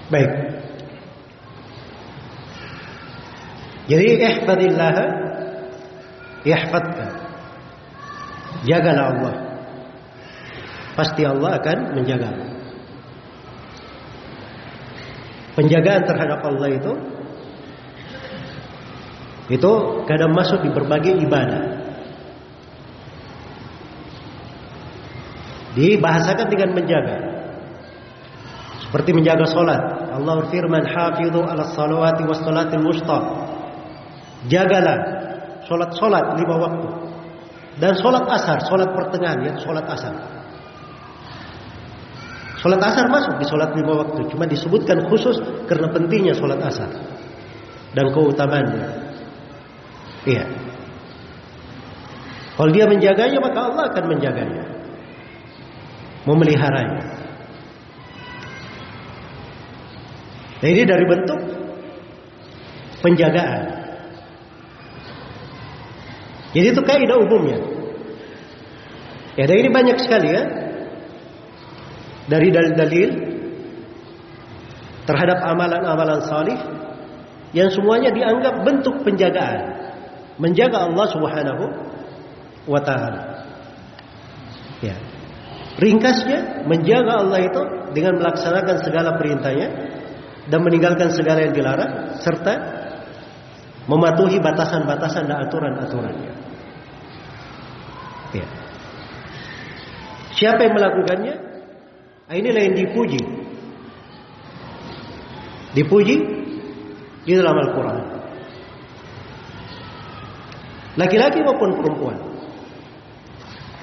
Baik. Jadi ihfadillah yahfadka. Jagalah Allah. Pasti Allah akan menjaga. Penjagaan terhadap Allah itu kadang masuk di berbagai ibadah. Dibahasakan dengan menjaga. Seperti menjaga solat. Allah berfirman, "Hafidhu 'alas salawati was salatil wusta." Jagalah solat 5 waktu. Dan solat asar, solat pertengahan, ya, solat asar. Solat asar masuk di solat 5 waktu, cuma disebutkan khusus karena pentingnya solat asar dan keutamaannya. Iya. Kalau dia menjaganya, maka Allah akan menjaganya, memeliharanya. Nah, ini dari bentuk penjagaan. Jadi itu kaidah umumnya. Ya, dan ini banyak sekali ya. Dari dalil-dalil terhadap amalan-amalan salih yang semuanya dianggap bentuk penjagaan. Menjaga Allah Subhanahu wa taala. Ya. Ringkasnya, menjaga Allah itu dengan melaksanakan segala perintahnya dan meninggalkan segala yang dilarang, serta mematuhi batasan-batasan dan aturan-aturannya. Ya. Siapa yang melakukannya? Inilah yang dipuji. Dipuji di dalam Al-Quran. Laki-laki maupun perempuan.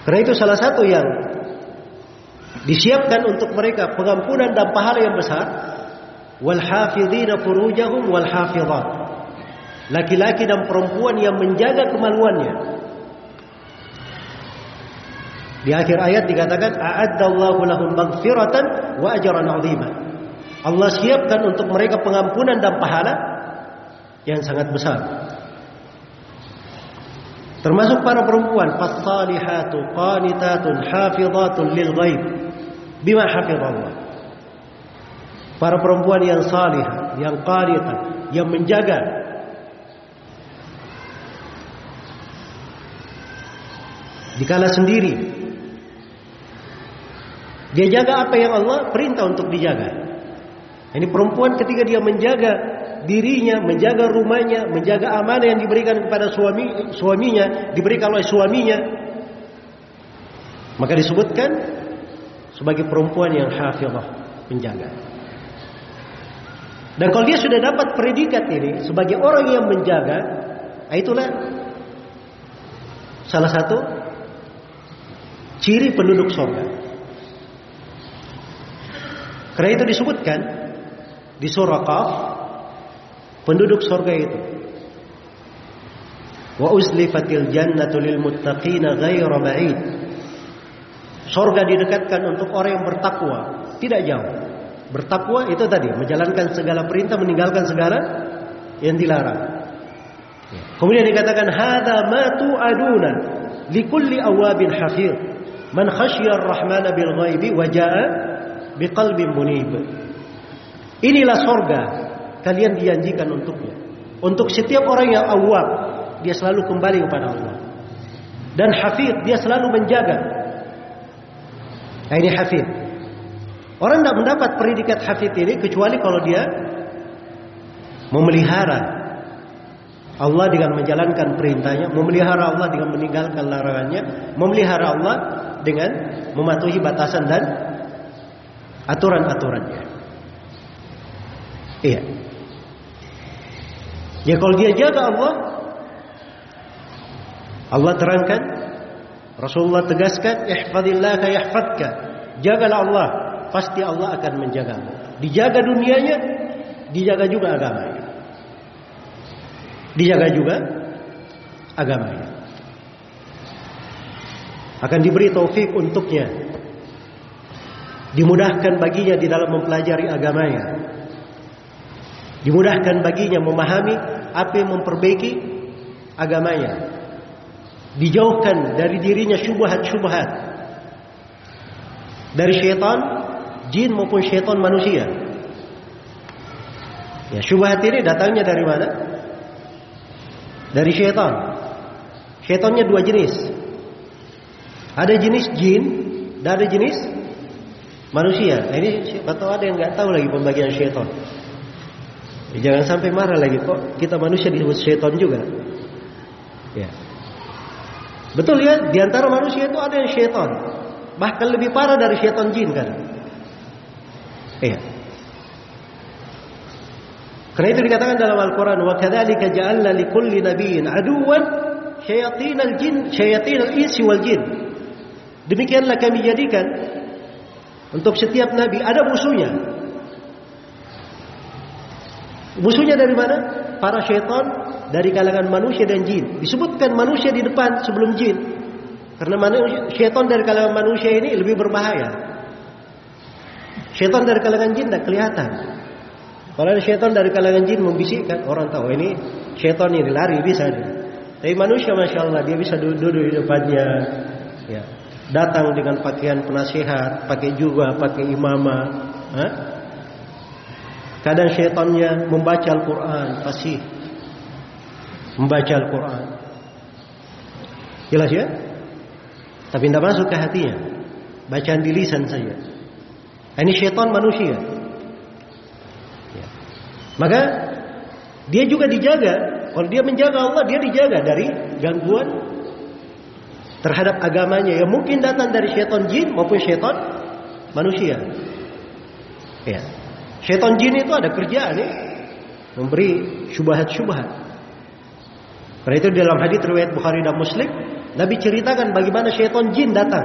Karena itu salah satu yang disiapkan untuk mereka pengampunan dan pahala yang besar. Wal hafidhina furujahum wal hafidhat. Laki-laki dan perempuan yang menjaga kemaluannya. Di akhir ayat dikatakan a'addallahu lahum maghfiratan wa ajran 'azima. Allah siapkan untuk mereka pengampunan dan pahala yang sangat besar. Termasuk para perempuan, fas-salihatu qanitatun hafizatun lil ghaib bima hafizallah. Para perempuan yang salihah, yang qanitah, yang menjaga dikala sendiri. Dia jaga apa yang Allah perintah untuk dijaga. Ini perempuan ketika dia menjaga dirinya, menjaga rumahnya, menjaga amanah yang diberikan kepada suaminya, diberikan oleh suaminya, maka disebutkan sebagai perempuan yang hafizah, penjaga. Dan kalau dia sudah dapat predikat ini sebagai orang yang menjaga, itulah salah satu ciri penduduk surga. Karena itu disebutkan di surah Qaf, penduduk surga itu, wa uzlifatil jannatu lil muttaqina ghairu ba'id. Surga didekatkan untuk orang yang bertakwa, tidak jauh. Bertakwa itu tadi menjalankan segala perintah, meninggalkan segala yang dilarang. Kemudian dikatakan hadza ma tu'aduna likulli awabin hafiz. Man khasyiyar rahmana bil ghaibi wa jaa biqalbin munib. Inilah sorga kalian dijanjikan untuknya. Untuk setiap orang yang awam, dia selalu kembali kepada Allah. Dan hafid, dia selalu menjaga. Nah, ini hafid. Orang tidak mendapat predikat hafid ini kecuali kalau dia memelihara Allah dengan menjalankan perintahnya, memelihara Allah dengan meninggalkan larangannya, memelihara Allah dengan mematuhi batasan dan aturan-aturannya. Iya. Ya kalau dia jaga Allah, Allah terangkan, Rasulullah tegaskan, ihfazillah yahfazka. Jagalah Allah, pasti Allah akan menjagamu. Dijaga dunianya, dijaga juga agamanya. Dijaga juga agamanya. Akan diberi taufik untuknya, dimudahkan baginya di dalam mempelajari agamanya, dimudahkan baginya memahami apa yang memperbaiki agamanya, dijauhkan dari dirinya syubhat-syubhat dari syaitan jin maupun syaitan manusia. Ya, syubhat ini datangnya dari mana? Dari syaitan. Syaitannya dua jenis. Ada jenis jin dan ada jenis manusia. Nah, ini siapa tahu ada yang nggak tahu lagi pembagian syaitan. Jangan sampai marah lagi, kok kita manusia disebut syaitan juga. Ya. Betul ya, di antara manusia itu ada yang syaitan. Bahkan lebih parah dari syaitan jin kan. Iya. Karena itu dikatakan dalam Al-Quran, wa kadzalika ja'alna likulli nabiyyin aduwwan syayatinal jin, syayatinal insi wal jin. Demikianlah kami jadikan untuk setiap nabi ada musuhnya. Musuhnya dari mana? Para syaitan dari kalangan manusia dan jin. Disebutkan manusia di depan sebelum jin. Karena syaitan dari kalangan manusia ini lebih berbahaya. Syaitan dari kalangan jin tidak kelihatan. Kalau ada syaitan dari kalangan jin membisikkan, orang tahu ini syaitan ini lari bisa. Tapi manusia Masya Allah dia bisa duduk di depannya. Ya. Datang dengan pakaian penasihat, pakai juga, pakai imamah. Kadang syaitannya membaca Al-Quran, fasih. Membaca Al-Quran. Jelas ya? Tapi tidak masuk ke hatinya. Bacaan di lisan saja. Ini syaitan manusia. Ya. Maka dia juga dijaga. Kalau dia menjaga Allah, dia dijaga dari gangguan terhadap agamanya yang mungkin datang dari syaitan jin maupun syaitan manusia. Ya. Syaitan jin itu ada kerjaan ya, memberi syubhat-syubhat. Karena itu dalam hadis riwayat Bukhari dan Muslim, Nabi ceritakan bagaimana syaitan jin datang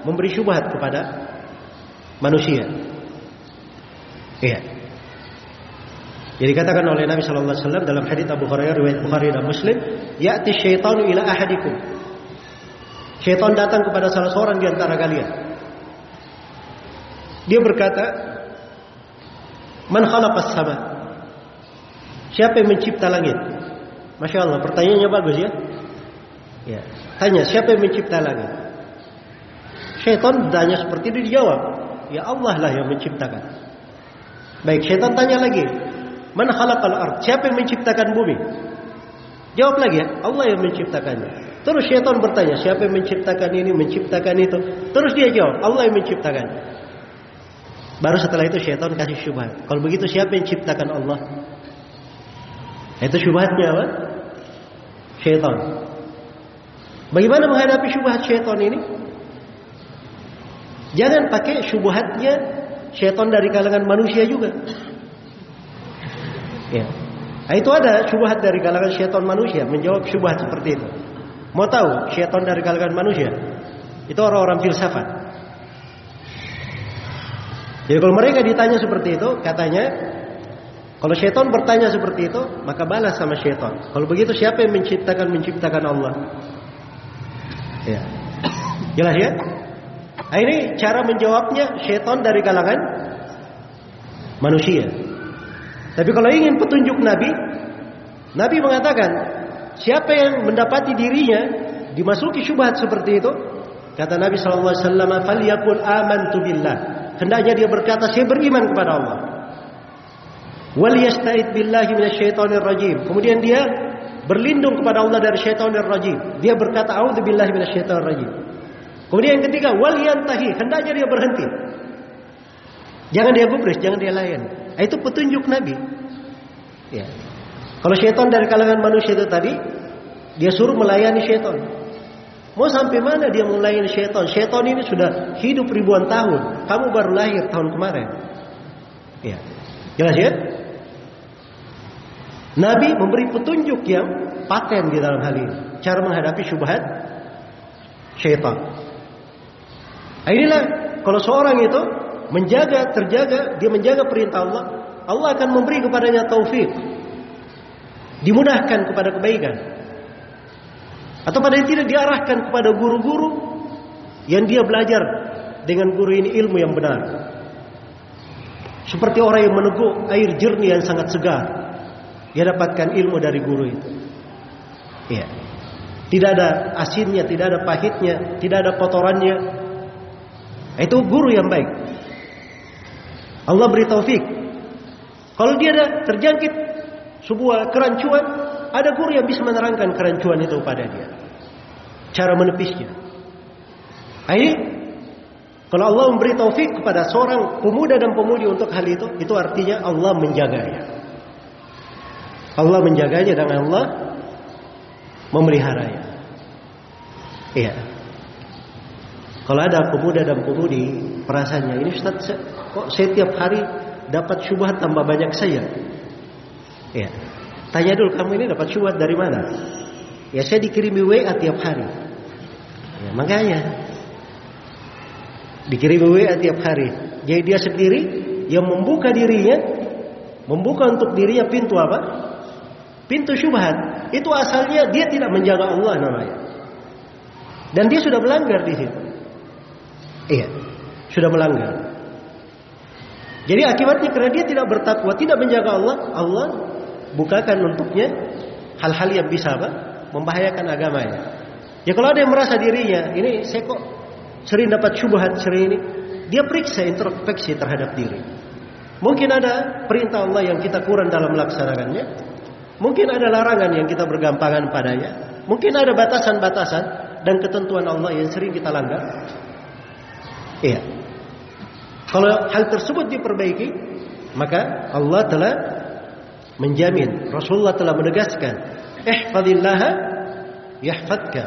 memberi syubhat kepada manusia. Iya. Jadi katakan oleh Nabi sallallahu alaihi wasallam dalam hadis Abu Hurairah riwayat Bukhari dan Muslim, ya'ti syaitanu ila ahadikum. Syaitan datang kepada salah seorang di antara kalian. Dia berkata, "Man khalaqas sama?" Siapa yang mencipta langit? Masya Allah, pertanyaannya bagus ya. Ya, tanya siapa yang mencipta langit? Syaitan tanya seperti itu, dijawab, ya Allah lah yang menciptakan. Baik, syaitan tanya lagi, "Man khalaqal ard?" Siapa yang menciptakan bumi? Jawab lagi, ya Allah yang menciptakannya. Terus syaitan bertanya, siapa yang menciptakan ini, menciptakan itu? Terus dia jawab, Allah yang menciptakan. Baru setelah itu syaitan kasih syubhat. Kalau begitu siapa yang menciptakan Allah? Itu syubhatnya apa? Syaitan. Bagaimana menghadapi syubhat syaitan ini? Jangan pakai syubhatnya syaitan dari kalangan manusia juga. Ya. Nah, itu ada syubhat dari kalangan syaitan manusia menjawab syubhat seperti itu. Mau tahu syaitan dari kalangan manusia? Itu orang-orang filsafat. Jadi kalau mereka ditanya seperti itu, katanya kalau syaitan bertanya seperti itu, maka balas sama syaitan. Kalau begitu siapa yang menciptakan Allah? Ya. Jelas ya? Nah, ini cara menjawabnya syaitan dari kalangan manusia. Tapi kalau ingin petunjuk Nabi, Nabi mengatakan, siapa yang mendapati dirinya dimasuki syubhat seperti itu, Kata Nabi sallallahu alaihi wasallam, "Falyaqul amantu billah." Hendaknya dia berkata, "Saya beriman kepada Allah." Wal yasta'id billahi minasyaitonir rajim. Kemudian dia berlindung kepada Allah dari syaitanir rajim. Dia berkata, "A'udzubillahi minasyaitonir rajim." Kemudian yang ketiga, wal yantahi. Hendaknya dia berhenti. Jangan dia gubris, jangan dia layan. Itu petunjuk Nabi. Ya. Kalau syaitan dari kalangan manusia itu tadi, dia suruh melayani syaitan. Mau sampai mana dia melayani syaitan? Syaitan ini sudah hidup ribuan tahun. Kamu baru lahir tahun kemarin. Ya. Jelas ya? Nabi memberi petunjuk yang paten di dalam hal ini. Cara menghadapi syubhat syaitan. Inilah kalau seorang itu terjaga, dia menjaga perintah Allah, Allah akan memberi kepadanya taufik. Dimudahkan kepada kebaikan. Atau pada yang tidak diarahkan kepada guru-guru yang dia belajar dengan guru ini ilmu yang benar. Seperti orang yang meneguk air jernih yang sangat segar. Dia dapatkan ilmu dari guru itu. Ya. Tidak ada asinnya, tidak ada pahitnya, tidak ada kotorannya. Itu guru yang baik. Allah beri taufik. Kalau dia ada terjangkit sebuah kerancuan, ada guru yang bisa menerangkan kerancuan itu kepada dia. Cara menepisnya. Ini kalau Allah memberi taufik kepada seorang pemuda dan pemudi untuk hal itu artinya Allah menjaganya. Allah menjaganya dan Allah memeliharanya. Iya. Kalau ada pemuda dan pemudi perasaannya, ini Ustaz, kok saya tiap hari dapat syubhat tambah banyak saya. Iya. Tanya dulu, kamu ini dapat syubhat dari mana? Ya, saya dikirimi WA tiap hari. Ya, makanya dikirimi WA tiap hari. Jadi dia sendiri yang membuka dirinya, membuka untuk dirinya pintu apa? Pintu syubhat. Itu asalnya dia tidak menjaga Allah namanya. Dan dia sudah melanggar di situ. Iya, sudah melanggar. Jadi akibatnya karena dia tidak bertakwa, tidak menjaga Allah, Allah bukakan untuknya hal-hal yang bisa apa? Membahayakan agamanya. Ya kalau ada yang merasa dirinya, ini saya kok sering dapat syubhat sering ini, dia periksa introspeksi terhadap diri. Mungkin ada perintah Allah yang kita kurang dalam melaksanakannya. Mungkin ada larangan yang kita bergampangan padanya. Mungkin ada batasan-batasan dan ketentuan Allah yang sering kita langgar. Iya. Kalau hal tersebut diperbaiki, maka Allah telah menjamin, Rasulullah telah menegaskan, ihfazillah yahfazka.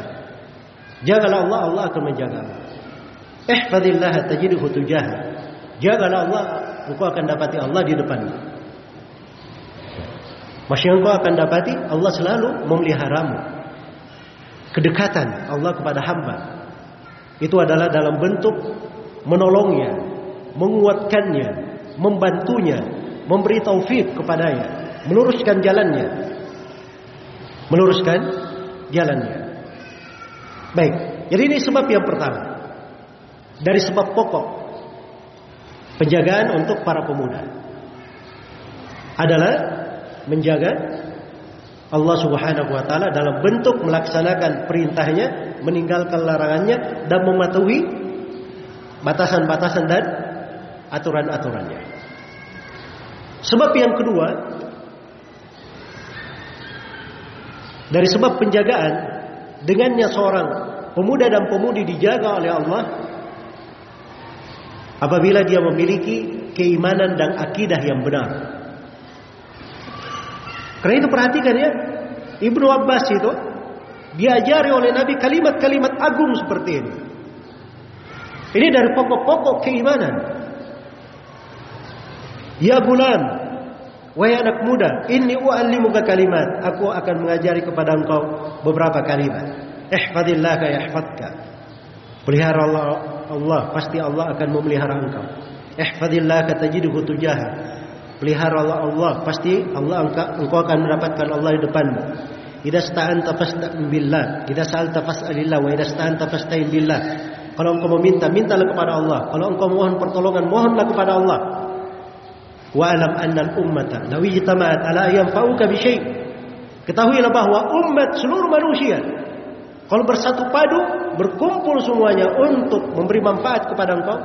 Jagalah Allah, Allah akan menjaga. Ihfazillah tajidhu tujaha. Jagalah Allah, engkau akan dapati Allah di depanmu. Maksudnya engkau akan dapati Allah selalu memeliharamu. Kedekatan Allah kepada hamba itu adalah dalam bentuk menolongnya, menguatkannya, membantunya, memberi taufik kepadanya, meluruskan jalannya. Baik, jadi ini sebab yang pertama. Dari sebab pokok penjagaan untuk para pemuda adalah menjaga Allah Subhanahu wa taala dalam bentuk melaksanakan perintahnya, meninggalkan larangannya, dan mematuhi batasan-batasan dan aturan-aturannya. Sebab yang kedua, dari sebab penjagaan, dengannya seorang pemuda dan pemudi dijaga oleh Allah apabila dia memiliki keimanan dan akidah yang benar. Karena itu perhatikan ya, Ibnu Abbas itu diajari oleh Nabi kalimat-kalimat agung seperti ini. Ini dari pokok-pokok keimanan. Ya gulam, wahai anak muda, inni u'allimuka kalimat. Aku akan mengajari kepada engkau beberapa kalimat. Ihfazillah yahfazka. Pelihara Allah, pasti Allah akan memelihara engkau. Ihfazillah tajidhu tujaha. Pelihara Allah, pasti engkau akan mendapatkan Allah di depanmu. Idza sta'anta fasta'in billah, idza sa'alta fas'alillah, wa idza sta'anta fasta'in billah. Kalau engkau meminta, mintalah kepada Allah. Kalau engkau mohon pertolongan, mohonlah kepada Allah. Wa alam annal ummata law ijtama'at ala yanfa'uka bi syai'. Ketahuilah bahwa umat seluruh manusia Kalau bersatu padu, berkumpul semuanya untuk memberi manfaat kepada engkau,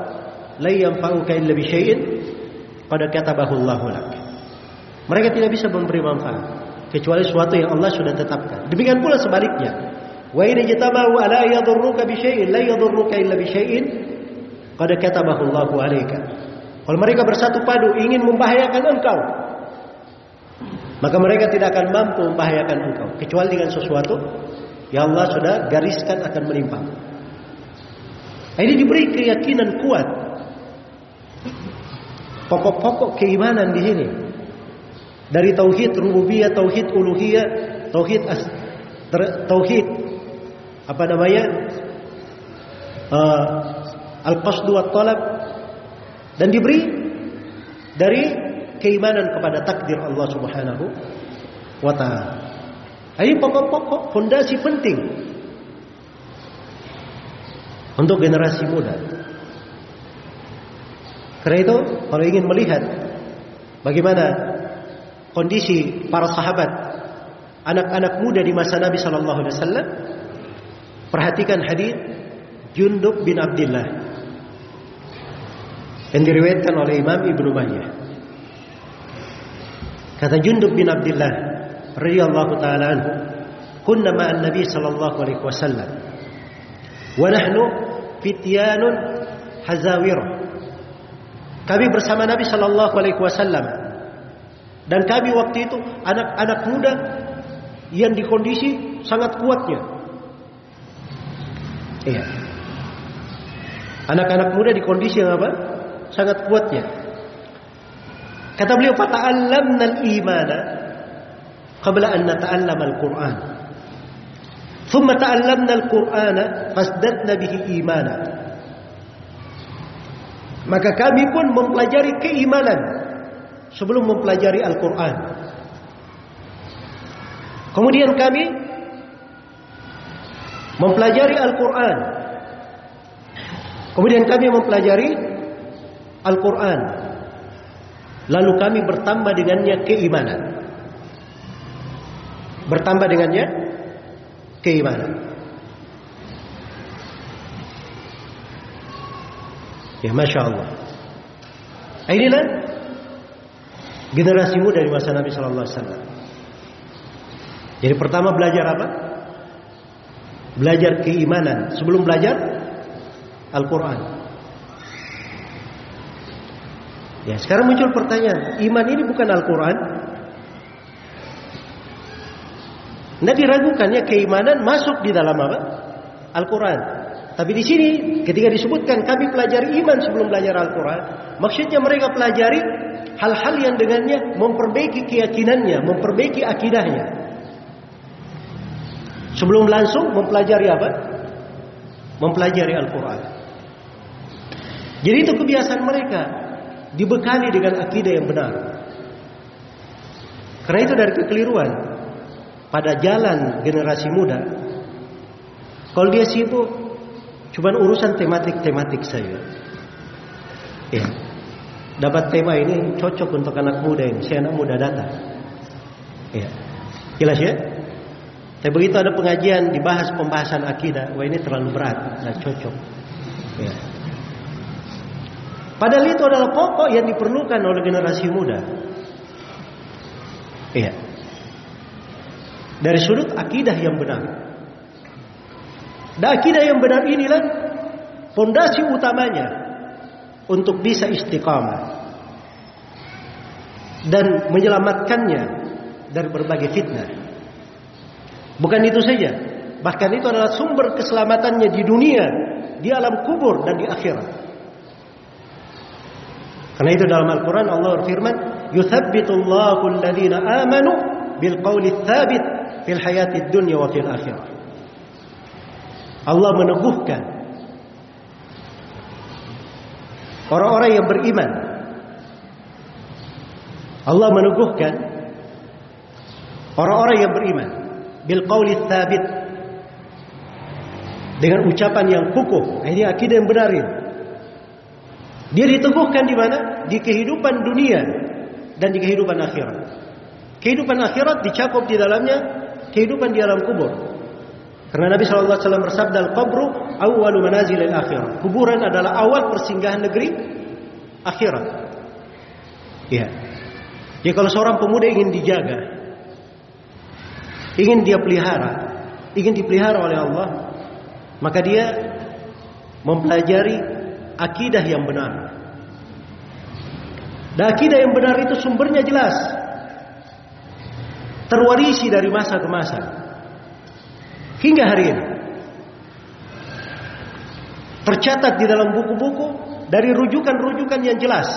la yanfa'uka illa bi syai'in qad katabahu Allahu lak. Mereka tidak bisa memberi manfaat kecuali sesuatu yang Allah sudah tetapkan. Demikian pula sebaliknya. Wa in jatabahu ala yadurruka bi syai'in la yadurruka illa bi syai'in qad katabahu Allahu 'alaika. Kalau mereka bersatu padu ingin membahayakan engkau, maka mereka tidak akan mampu membahayakan engkau kecuali dengan sesuatu yang Allah sudah gariskan akan menimpa. Ini diberi keyakinan kuat. Pokok-pokok keimanan di sini. Dari tauhid rububiyah, tauhid uluhiyah, tauhid al-qasd wa talab, dan diberi dari keimanan kepada takdir Allah Subhanahu wa taala. Ini pokok-pokok fondasi penting untuk generasi muda. Karena itu kalau ingin melihat bagaimana kondisi para sahabat, anak-anak muda di masa Nabi sallallahu alaihi wasallam, perhatikan hadis Jundub bin Abdullah yang diriwayatkan oleh Imam Ibnu Majah. Kata Jundub bin Abdullah radhiyallahu taala anhu, "Kunna ma'an Nabi sallallahu alaihi wasallam wa nahnu fityanun hazawir." Kami bersama Nabi sallallahu alaihi wasallam, dan kami waktu itu anak-anak muda yang di kondisi sangat kuatnya. Iya. Anak-anak muda di kondisi yang apa? Sangat kuatnya. Kata beliau, "Fata'allamna al-imana qabla an nata'allama al-Qur'an. Thumma ta'allamna al-Qur'ana fasdadna bihi imana." Maka kami pun mempelajari keimanan sebelum mempelajari Al-Quran. Kemudian kami mempelajari Al-Quran. Kemudian kami mempelajari Al-Quran. Lalu kami bertambah dengannya keimanan. Bertambah dengannya keimanan. Ya, Masya Allah. Inilah generasi muda di masa Nabi Sallallahu Alaihi Wasallam. Jadi pertama belajar apa? Belajar keimanan sebelum belajar Al-Quran. Ya, sekarang muncul pertanyaan, iman ini bukan Al-Quran? Tidak diragukan ya, keimanan masuk di dalam apa? Al-Quran. Tapi di sini ketika disebutkan kami pelajari iman sebelum belajar Al-Quran, maksudnya mereka pelajari hal-hal yang dengannya memperbaiki keyakinannya, memperbaiki akidahnya. Sebelum langsung mempelajari apa? Mempelajari Al-Quran. Jadi itu kebiasaan mereka, dibekali dengan akidah yang benar. Karena itu dari kekeliruan pada jalan generasi muda. Kalau dia sibuk cuman urusan tematik saja. Ya. Dapat tema ini cocok untuk anak muda ini, si anak muda datang. Ya. Jelas ya? Tapi begitu ada pengajian dibahas pembahasan akidah, wah ini terlalu berat, tidak cocok. Ya. Padahal itu adalah pokok yang diperlukan oleh generasi muda. Iya. Dari sudut akidah yang benar. Dan akidah yang benar inilah fondasi utamanya untuk bisa istiqamah dan menyelamatkannya dari berbagai fitnah. Bukan itu saja, bahkan itu adalah sumber keselamatannya di dunia, di alam kubur dan di akhirat. Karena itu dalam Al-Quran Allah berfirman, "Yuthabbitullahu alladhina amanu bil qawli tsabit fil hayatid dunya wa fil akhirah." Allah meneguhkan orang-orang yang beriman. Allah meneguhkan orang-orang yang beriman bil qawli tsabit, dengan ucapan yang kukuh. Ini akidah yang benar ini. Dia diteguhkan di mana? Di kehidupan dunia dan di kehidupan akhirat. Kehidupan akhirat dicakup di dalamnya kehidupan di alam kubur. Karena Nabi SAW bersabda, al-qabru awwalu manazilil akhirah. Kuburan adalah awal persinggahan negeri akhirat. Ya. Jadi kalau seorang pemuda ingin dijaga, ingin dia pelihara, ingin dipelihara oleh Allah, maka dia mempelajari akidah yang benar. Dan akidah yang benar itu sumbernya jelas, terwarisi dari masa ke masa hingga hari ini, tercatat di dalam buku-buku dari rujukan-rujukan yang jelas.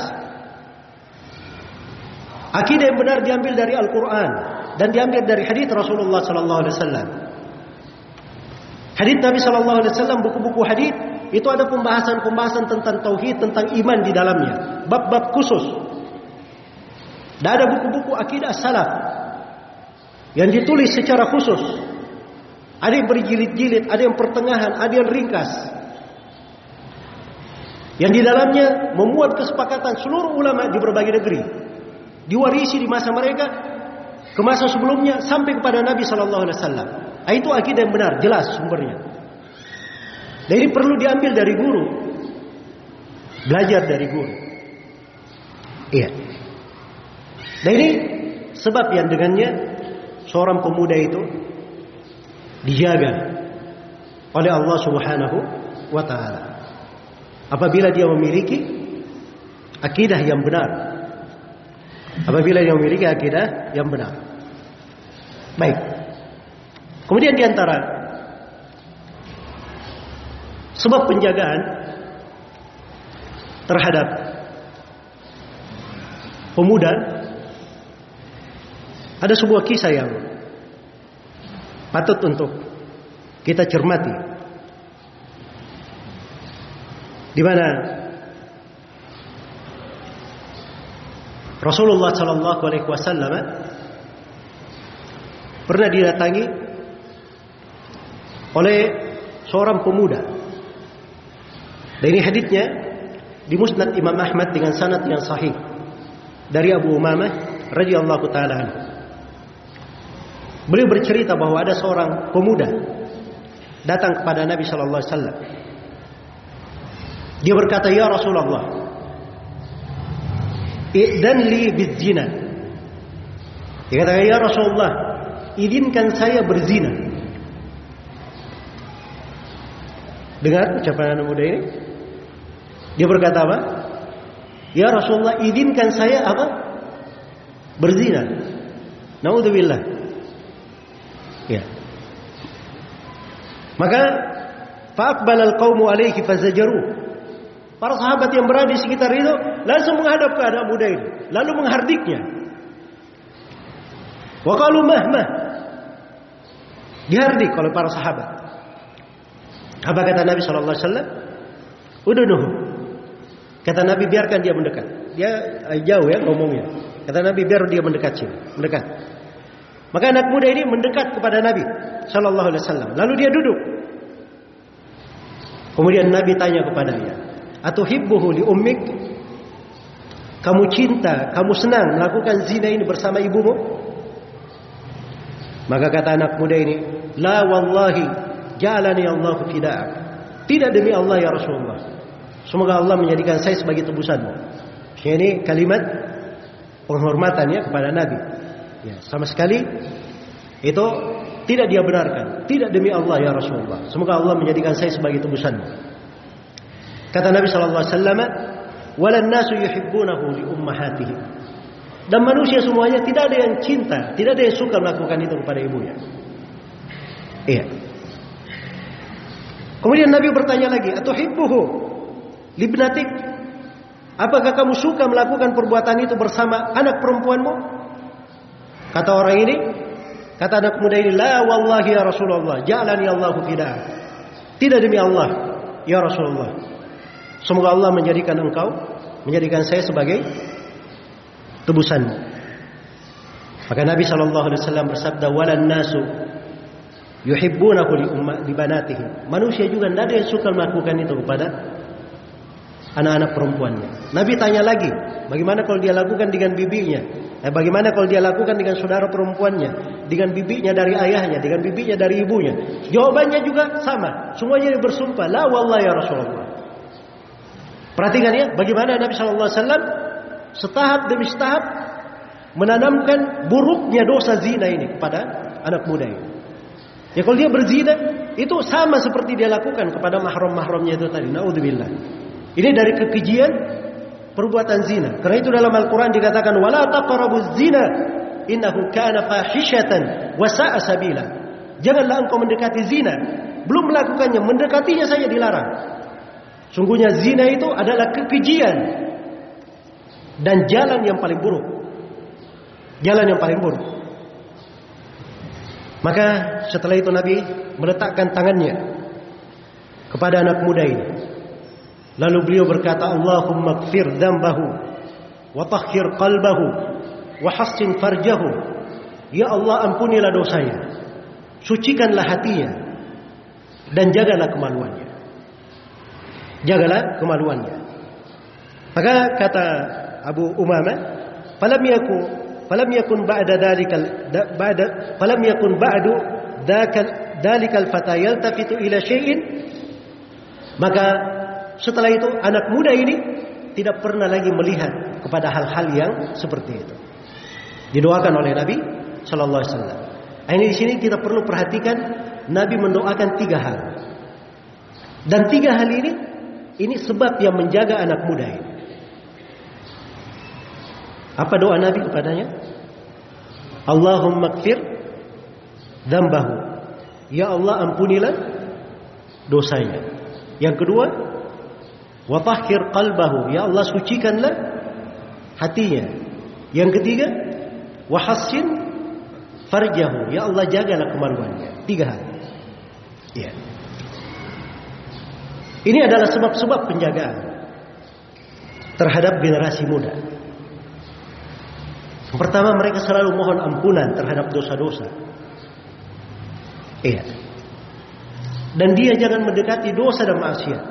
Akidah yang benar diambil dari Al-Quran dan diambil dari hadits Rasulullah Sallallahu Alaihi Wasallam. Hadits Nabi Sallallahu Alaihi Wasallam, buku-buku hadits itu ada pembahasan-pembahasan tentang tauhid, tentang iman di dalamnya, bab-bab khusus. Dan ada buku-buku akidah salaf yang ditulis secara khusus. Ada yang berjilid-jilid, ada yang pertengahan, ada yang ringkas. Yang di dalamnya memuat kesepakatan seluruh ulama di berbagai negeri, diwarisi di masa mereka ke masa sebelumnya sampai kepada Nabi Sallallahu Alaihi Wasallam. Itu akidah yang benar, jelas sumbernya. Dan ini perlu diambil dari guru, belajar dari guru. Iya. Dan ini sebab yang dengannya seorang pemuda itu dijaga oleh Allah Subhanahu wa Ta'ala apabila dia memiliki akidah yang benar. Apabila dia memiliki akidah yang benar. Baik. Kemudian di antara sebab penjagaan terhadap pemuda, ada sebuah kisah yang patut untuk kita cermati, di mana Rasulullah Sallallahu Alaihi Wasallam pernah didatangi oleh seorang pemuda. Dan ini haditsnya di Musnad Imam Ahmad dengan sanad yang sahih dari Abu Umamah radhiyallahu taala anhu. Beliau bercerita bahwa ada seorang pemuda datang kepada Nabi Sallallahu Alaihi Wasallam. Dia berkata, "Ya Rasulullah, idzan li bizzina." Dia kata, "Ya Rasulullah, izinkan saya berzina." Dengar ucapan anak muda ini. Dia berkata apa? "Ya Rasulullah, izinkan saya apa? Berzina." Naudzubillah. Ya. Maka fa'aqbala al-qaumu alaihi fazajaru. Para sahabat yang berada di sekitar itu langsung menghadap ke anak muda ini, lalu menghardiknya. Wa qalu mahmah. Dihardik oleh para sahabat. Apa kata Nabi sallallahu alaihi wasallam? Udunuhu. Kata Nabi, biarkan dia mendekat. Dia jauh ya ngomongnya. Kata Nabi, biar dia mendekat sini, mendekat. Maka anak muda ini mendekat kepada Nabi sallallahu alaihi wasallam. Lalu dia duduk. Kemudian Nabi tanya kepadanya, "Atuhibbuhu li ummik?" Kamu cinta, kamu senang melakukan zina ini bersama ibumu? Maka kata anak muda ini, "La wallahi, ja'alani Allahu fida'ak." Tidak demi Allah ya Rasulullah. Semoga Allah menjadikan saya sebagai tebusanmu. Ini kalimat penghormatannya kepada Nabi. Ya, sama sekali itu tidak dia benarkan. Tidak demi Allah ya Rasulullah. Semoga Allah menjadikan saya sebagai tebusanmu. Kata Nabi sallallahu alaihi wasallam, "Walan nasu yuhibbunahu li ummahatihim." Dan manusia semuanya tidak ada yang cinta, tidak ada yang suka melakukan itu kepada ibunya. Iya. Kemudian Nabi bertanya lagi, "Atuhibbuhu li ibnatik?" Apakah kamu suka melakukan perbuatan itu bersama anak perempuanmu? Kata orang ini, kata anak muda ini, "La wallahi ya Rasulullah, ja'alani Allahu fidah." Tidak demi Allah ya Rasulullah. Semoga Allah menjadikan engkau, menjadikan saya sebagai tebusanmu. Maka Nabi sallallahu alaihi wasallam bersabda, "Walan nasu yuhibbunahu li banatihim." Manusia juga tidak ada yang suka melakukan itu kepada anak-anak perempuannya. Nabi tanya lagi, bagaimana kalau dia lakukan dengan bibinya? Bagaimana kalau dia lakukan dengan saudara perempuannya, dengan bibinya dari ayahnya, dengan bibinya dari ibunya? Jawabannya juga sama. Semuanya bersumpah, la wallahi ya Rasulullah. Perhatikan ya, bagaimana Nabi SAW setahap demi setahap menanamkan buruknya dosa zina ini kepada anak muda ini. Ya kalau dia berzina, itu sama seperti dia lakukan kepada mahram-mahramnya itu tadi. Naudzubillah. Ini dari kekejian perbuatan zina. Karena itu dalam Al-Quran dikatakan, wala taqrabuz zina innahu kana fahishatan wa sa'a sabila. Janganlah engkau mendekati zina. Belum melakukannya, mendekatinya saja dilarang. Sungguhnya zina itu adalah kekejian dan jalan yang paling buruk. Jalan yang paling buruk. Maka setelah itu Nabi meletakkan tangannya kepada anak muda ini. Lalu beliau berkata, Allahumma gfir dzambahu wa tahhir qalbahu wa hassin farjahu. Ya Allah, ampunilah dosanya, sucikanlah hatinya, dan jagalah kemaluannya. Jagalah kemaluannya. Maka kata Abu Umamah, falam yakun ba'da dalikal fata yaltafitu ila syai'in. Maka setelah itu anak muda ini tidak pernah lagi melihat kepada hal-hal yang seperti itu. Didoakan oleh Nabi sallallahu alaihi wasallam. Ini di sini kita perlu perhatikan, Nabi mendoakan 3 hal. Dan 3 hal ini sebab yang menjaga anak muda ini. Apa doa Nabi kepadanya? Allahumma gfir dzambahu. Ya Allah, ampunilah dosanya. Yang kedua, wa tahhir qalbahu. Ya Allah, sucikanlah hatinya. Yang ketiga, wa hassin farjahu. Ya Allah, jagalah kemaluannya. 3 hal. Ya. Ini adalah sebab-sebab penjagaan terhadap generasi muda. Yang pertama, mereka selalu mohon ampunan terhadap dosa-dosa. Iya. Dan dia jangan mendekati dosa dan maksiat.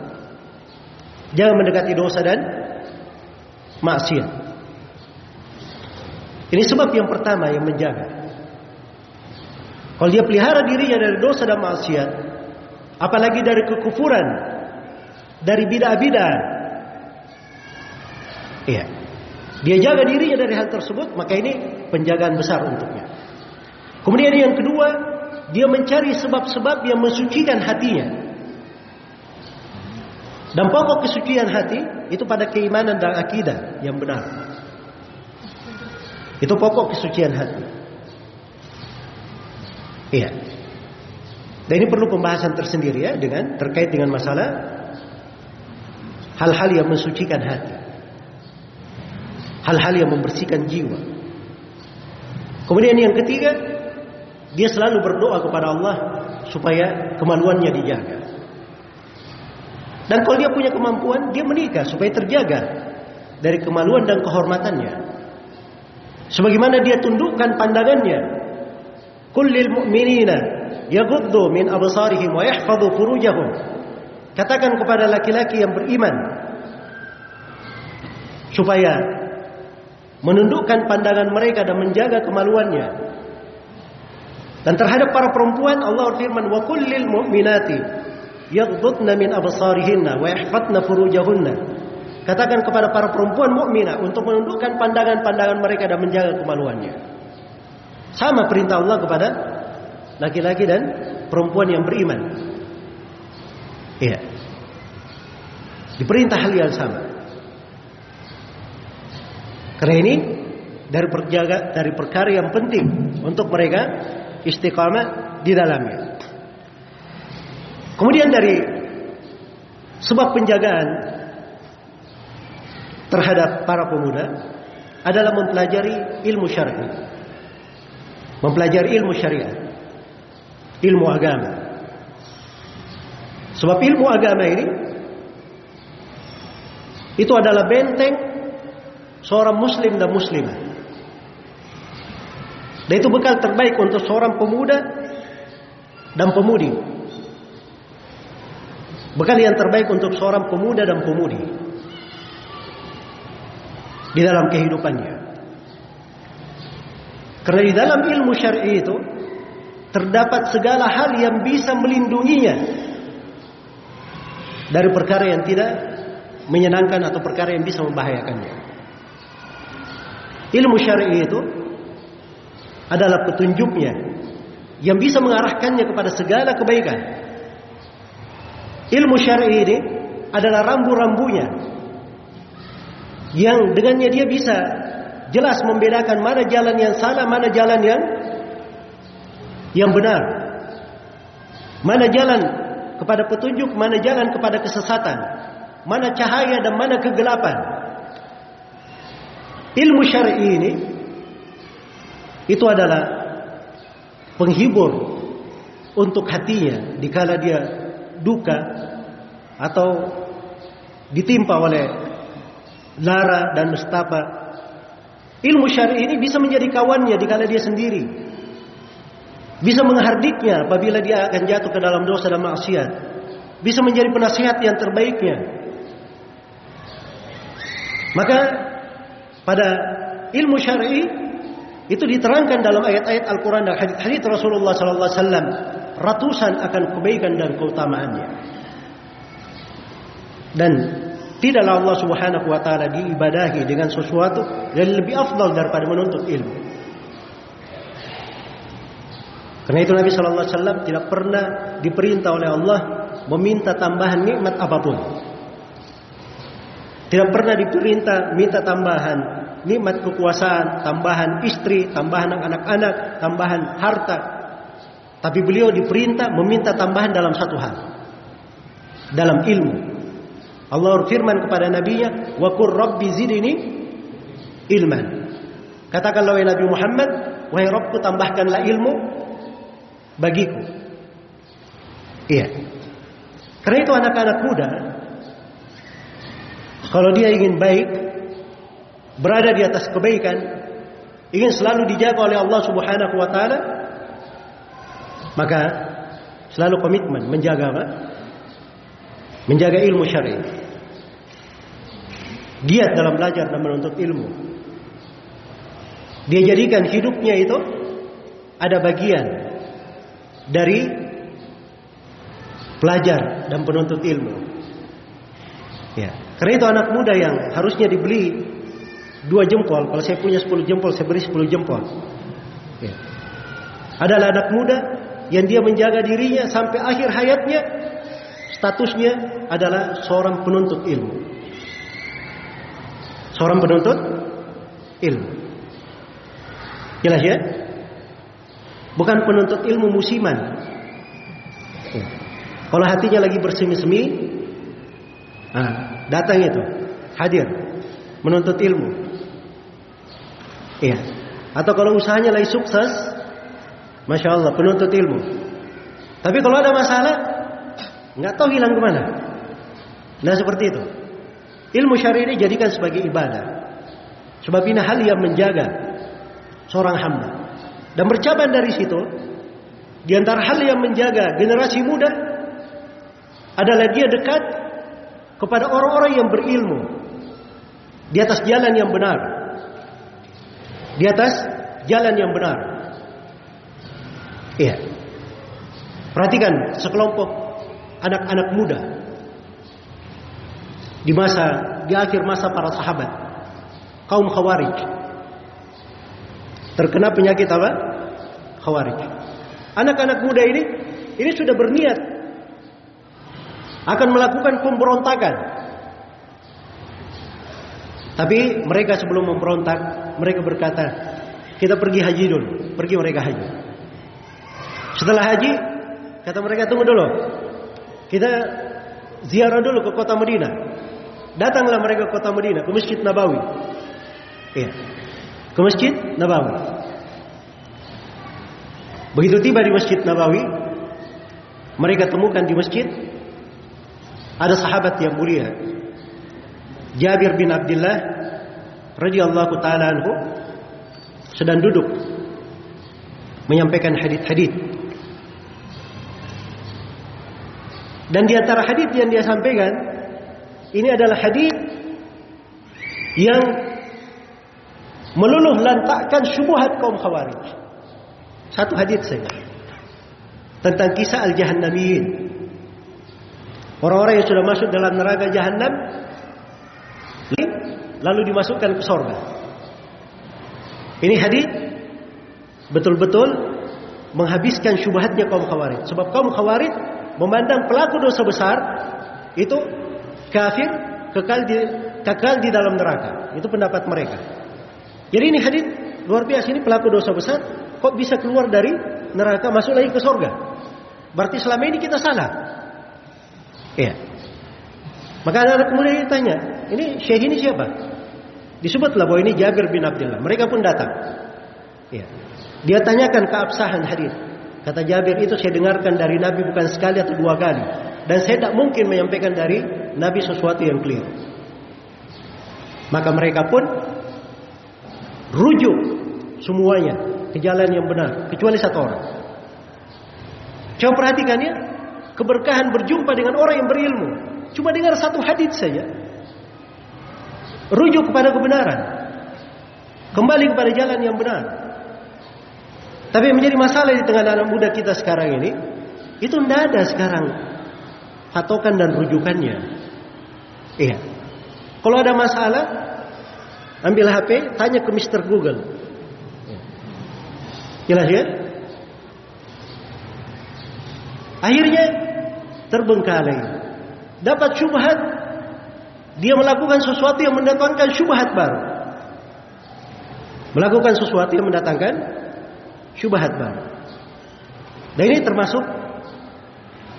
Jangan mendekati dosa dan maksiat. Ini sebab yang pertama yang menjaga. Kalau dia pelihara dirinya dari dosa dan maksiat, apalagi dari kekufuran, dari bid'ah-bid'ah, iya, dia jaga dirinya dari hal tersebut, maka ini penjagaan besar untuknya. Kemudian yang kedua, dia mencari sebab-sebab yang mensucikan hatinya. Dan pokok kesucian hati itu pada keimanan dan akidah yang benar. Itu pokok kesucian hati. Iya. Dan ini perlu pembahasan tersendiri ya, terkait dengan masalah hal-hal yang mensucikan hati, hal-hal yang membersihkan jiwa. Kemudian yang ketiga, dia selalu berdoa kepada Allah supaya kemaluannya dijaga. Dan kalau dia punya kemampuan, dia menikah supaya terjaga dari kemaluan dan kehormatannya. Sebagaimana dia tundukkan pandangannya, kullil mu'minina yaghuddu min absarihim wa yahfadhu furujahum. Katakan kepada laki-laki yang beriman supaya menundukkan pandangan mereka dan menjaga kemaluannya. Dan terhadap para perempuan Allah firman, wa kullil mu'minati yaghdudna min absarihinna wa yahfadna furujahunna. Katakan kepada para perempuan mukminah untuk menundukkan pandangan-pandangan mereka dan menjaga kemaluannya. Sama perintah Allah kepada laki-laki dan perempuan yang beriman. Iya. Diperintah hal yang sama. Karena ini dari perkara yang penting untuk mereka istiqamah di dalamnya. Kemudian dari sebab penjagaan terhadap para pemuda adalah mempelajari ilmu syar'i. Mempelajari ilmu syariat, ilmu agama. Sebab ilmu agama ini itu adalah benteng seorang muslim dan muslimah. Dan itu bekal terbaik untuk seorang pemuda dan pemudi. Bekal yang terbaik untuk seorang pemuda dan pemudi. di dalam kehidupannya. Karena di dalam ilmu syar'i itu terdapat segala hal yang bisa melindunginya dari perkara yang tidak menyenangkan atau perkara yang bisa membahayakannya. Ilmu syar'i itu adalah petunjuknya yang bisa mengarahkannya kepada segala kebaikan. Ilmu syar'i ini adalah rambu-rambunya yang dengannya dia bisa jelas membedakan mana jalan yang salah, mana jalan yang benar, mana jalan kepada petunjuk, mana jalan kepada kesesatan, mana cahaya dan mana kegelapan. Ilmu syar'i ini itu adalah penghibur untuk hatinya dikala dia duka atau ditimpa oleh lara dan nestapa. Ilmu syar'i ini bisa menjadi kawannya dikala dia sendiri, bisa menghardiknya apabila dia akan jatuh ke dalam dosa dan maksiat, bisa menjadi penasihat yang terbaiknya. Maka pada ilmu syar'i itu diterangkan dalam ayat-ayat Al-Quran dan hadits Rasulullah SAW ratusan akan kebaikan dan keutamaannya. Dan tidaklah Allah Subhanahu wa taala diibadahi dengan sesuatu yang lebih afdal daripada menuntut ilmu. Karena itu Nabi sallallahu alaihi wasallam tidak pernah diperintah oleh Allah meminta tambahan nikmat apapun. Tidak pernah diperintah minta tambahan nikmat kekuasaan, tambahan istri, tambahan anak-anak, tambahan harta. Tapi beliau diperintah meminta tambahan dalam satu hal, dalam ilmu. Allah berfirman kepada nabinya, "Wa qur rabbi zidni ilman." Katakanlah wahai Nabi Muhammad, wahai Rabbku tambahkanlah ilmu bagiku. Iya. Karena itu anak-anak muda kalau dia ingin baik, berada di atas kebaikan, ingin selalu dijaga oleh Allah Subhanahu wa taala, maka selalu komitmen menjaga apa? Menjaga ilmu syar'i. Giat dalam belajar dan menuntut ilmu. Dia jadikan hidupnya itu ada bagian dari pelajar dan penuntut ilmu. Ya, karena itu anak muda yang harusnya dibeli 2 jempol, kalau saya punya 10 jempol, saya beri 10 jempol. Ya. Adalah anak muda yang dia menjaga dirinya sampai akhir hayatnya, statusnya adalah seorang penuntut ilmu. Seorang penuntut ilmu. Jelas ya? Bukan penuntut ilmu musiman. Ya. Kalau hatinya lagi bersemi-semi, datang itu, hadir, menuntut ilmu. Iya. Atau kalau usahanya lagi sukses, Masya Allah, penuntut ilmu. Tapi kalau ada masalah, nggak tahu hilang kemana. Nah seperti itu. Ilmu syar'i ini jadikan sebagai ibadah. Sebab ini hal yang menjaga seorang hamba. Dan bercabang dari situ, di antara hal yang menjaga generasi muda adalah dia dekat kepada orang-orang yang berilmu di atas jalan yang benar. Di atas jalan yang benar. Iya. Perhatikan sekelompok anak-anak muda di akhir masa para sahabat, kaum Khawarij. Terkena penyakit apa? Khawarij. Anak-anak muda ini sudah berniat akan melakukan pemberontakan. Tapi mereka sebelum memberontak, mereka berkata, kita pergi haji dulu. Pergi mereka haji. Setelah haji, kata mereka, tunggu dulu, kita ziarah dulu ke kota Madinah. Datanglah mereka ke kota Madinah, ke Masjid Nabawi. Iya, ke Masjid Nabawi. Begitu tiba di Masjid Nabawi, mereka temukan di masjid ada sahabat yang mulia, Jabir bin Abdullah radhiyallahu taala anhu, sedang duduk menyampaikan hadits-hadits. Dan di antara hadits yang dia sampaikan, ini adalah hadits yang meluluh lantakkan syubhat kaum Khawarij. Satu hadis saja tentang kisah al-jahannamiyin. Orang-orang yang sudah masuk dalam neraka jahannam lalu dimasukkan ke surga. Ini hadis betul-betul menghabiskan syubhatnya kaum Khawarij. Sebab kaum Khawarij memandang pelaku dosa besar itu kafir, kekal di dalam neraka. Itu pendapat mereka. Jadi ini hadis luar biasa. Ini pelaku dosa besar kok bisa keluar dari neraka masuk lagi ke surga. Berarti selama ini kita salah. Iya. Maka anak kemudian ditanya, ini syekh ini siapa? Disebutlah bahwa ini Jabir bin Abdullah. Mereka pun datang. Iya. Dia tanyakan keabsahan hadis. Kata Jabir, itu saya dengarkan dari Nabi bukan sekali atau dua kali. Dan saya tak mungkin menyampaikan dari Nabi sesuatu yang clear. Maka mereka pun rujuk semuanya ke jalan yang benar. Kecuali satu orang. Coba perhatikan ya. Keberkahan berjumpa dengan orang yang berilmu. Cuma dengar satu hadis saja. Rujuk kepada kebenaran. Kembali kepada jalan yang benar. Tapi yang menjadi masalah di tengah anak muda kita sekarang ini, itu tidak ada sekarang patokan dan rujukannya. Iya. Kalau ada masalah, ambil HP, tanya ke Mr. Google. Jelas ya? Akhirnya terbengkalai. Dapat syubhat, dia melakukan sesuatu yang mendatangkan syubhat baru. Melakukan sesuatu yang mendatangkan syubhat baru. Dan ini termasuk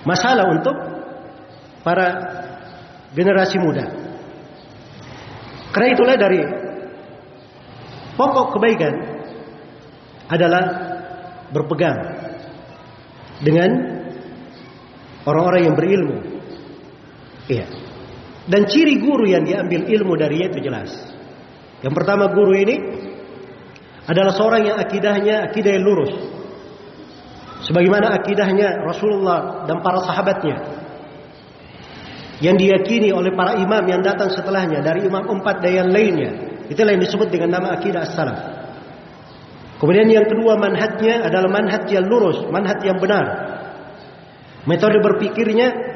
masalah untuk para generasi muda. Karena itulah dari pokok kebaikan adalah berpegang dengan orang-orang yang berilmu. Iya. Dan ciri guru yang diambil ilmu darinya itu jelas. Yang pertama, guru ini adalah seorang yang akidahnya akidah yang lurus. Sebagaimana akidahnya Rasulullah dan para sahabatnya. Yang diyakini oleh para imam yang datang setelahnya. Dari imam 4 dan yang lainnya. Itulah yang disebut dengan nama akidah as-salaf. Kemudian yang kedua, manhajnya adalah manhaj yang lurus. Manhaj yang benar. Metode berpikirnya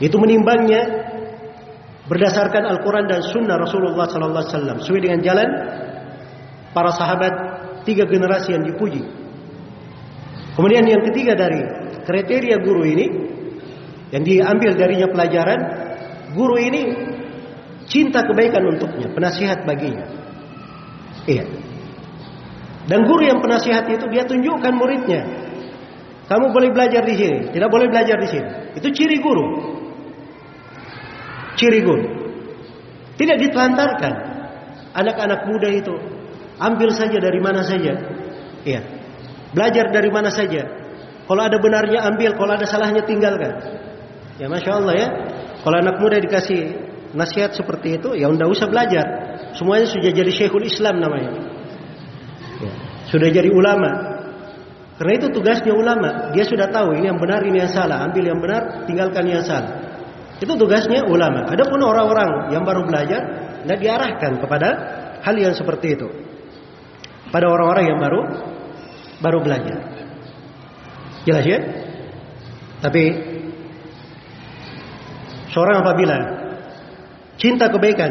itu menimbangnya berdasarkan Al-Quran dan Sunnah Rasulullah Sallallahu Alaihi Wasallam, sesuai dengan jalan para sahabat 3 generasi yang dipuji. Kemudian yang ketiga dari kriteria guru ini yang diambil darinya pelajaran, guru ini cinta kebaikan untuknya, penasihat baginya. Iya. Dan guru yang penasihat itu dia tunjukkan muridnya. Kamu boleh belajar di sini, tidak boleh belajar di sini. Itu ciri guru. Ciri guru. Tidak ditelantarkan. Anak-anak muda itu ambil saja dari mana saja. Iya. Belajar dari mana saja. Kalau ada benarnya ambil, kalau ada salahnya tinggalkan. Ya Masya Allah ya. Kalau anak muda dikasih nasihat seperti itu, ya tidak usah belajar. Semuanya sudah jadi Syekhul Islam namanya. Ya. Sudah jadi ulama. Karena itu tugasnya ulama. Dia sudah tahu ini yang benar, ini yang salah. Ambil yang benar, tinggalkan yang salah. Itu tugasnya ulama. Adapun orang-orang yang baru belajar, tidak diarahkan kepada hal yang seperti itu. Pada orang-orang yang baru belajar. Jelas ya? Tapi seorang apabila cinta kebaikan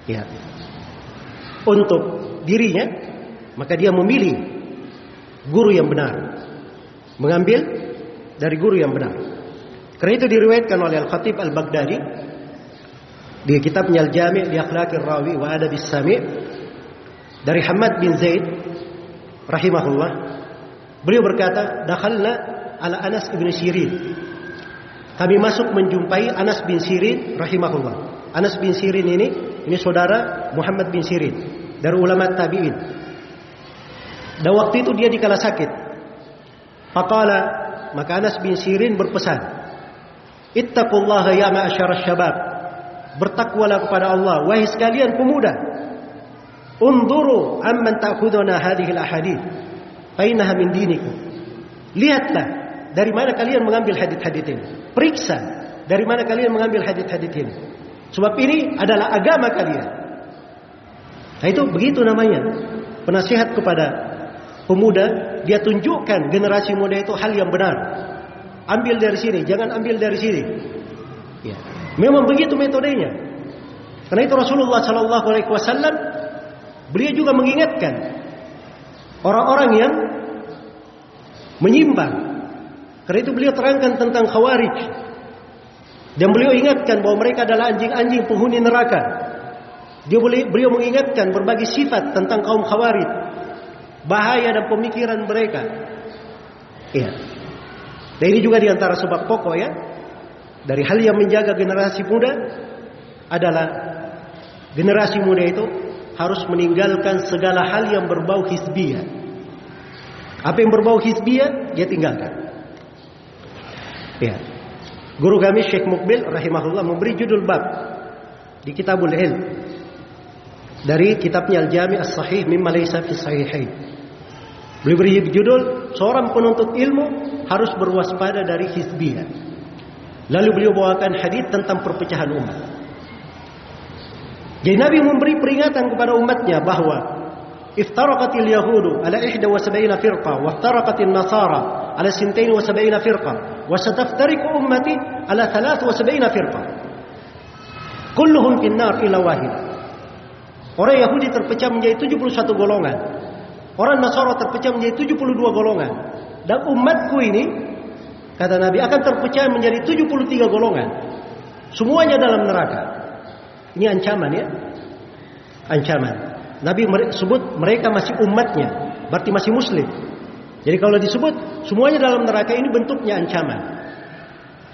ya untuk dirinya, maka dia memilih guru yang benar, mengambil dari guru yang benar. Karena itu diriwayatkan oleh Al-Khatib Al-Baghdadi di kitabnya Al-Jami' li Akhlaqir Rawi wa Adabis Sami' dari Hamad bin Zaid rahimahullah. Beliau berkata, dakhalna ala Anas bin Sirin. Kami masuk menjumpai Anas bin Sirin rahimahullah. Anas bin Sirin ini saudara Muhammad bin Sirin dari ulama tabi'in. Dan waktu itu dia dikala sakit. Faqala, maka Anas bin Sirin berpesan, ittaqullaha ya ma'asyarasy syabab. Bertakwalah kepada Allah wahai sekalian pemuda. Unduru amman ta'khuduna hadhihi al-ahadits fa innaha min dinikum. Lihatlah dari mana kalian mengambil hadits-hadits ini. Periksa dari mana kalian mengambil hadits-hadits ini. Sebab ini adalah agama kalian. Nah, itu begitu namanya penasihat kepada pemuda. Dia tunjukkan generasi muda itu hal yang benar. Ambil dari sini, jangan ambil dari sini. Ya. Memang begitu metodenya. Karena itu Rasulullah SAW beliau juga mengingatkan orang-orang yang menyimpang. Karena itu beliau terangkan tentang Khawarij. Dan beliau ingatkan bahwa mereka adalah anjing-anjing penghuni neraka. Beliau mengingatkan berbagai sifat tentang kaum Khawarij, bahaya dan pemikiran mereka. Ya. Dan ini juga diantara sebab pokok ya dari hal yang menjaga generasi muda adalah generasi muda itu harus meninggalkan segala hal yang berbau hizbiyah. Apa yang berbau hizbiyah dia tinggalkan. Ya. Guru kami Syekh Mukbil rahimahullah memberi judul bab di Kitabul Ilm dari kitabnya Al-Jami' As-Sahih mimma laysa fi sahihain. Beliau beri judul seorang penuntut ilmu harus berwaspada dari hizbiyah. Lalu beliau bawakan hadis tentang perpecahan umat. Jadi Nabi memberi peringatan kepada umatnya bahwa iftaraqatil yahudu ala 71 firqa wa iftaraqatin nasara ala 72 firqa wa sataftariqu ummati ala 73 firqa. Kulluhum finnar illa wahid. Orang Yahudi terpecah menjadi 71 golongan. Orang Nasara terpecah menjadi 72 golongan. Dan umatku ini, kata Nabi, akan terpecah menjadi 73 golongan. Semuanya dalam neraka. Ini ancaman ya. Ancaman. Nabi sebut mereka masih umatnya. Berarti masih muslim. Jadi kalau disebut semuanya dalam neraka, ini bentuknya ancaman.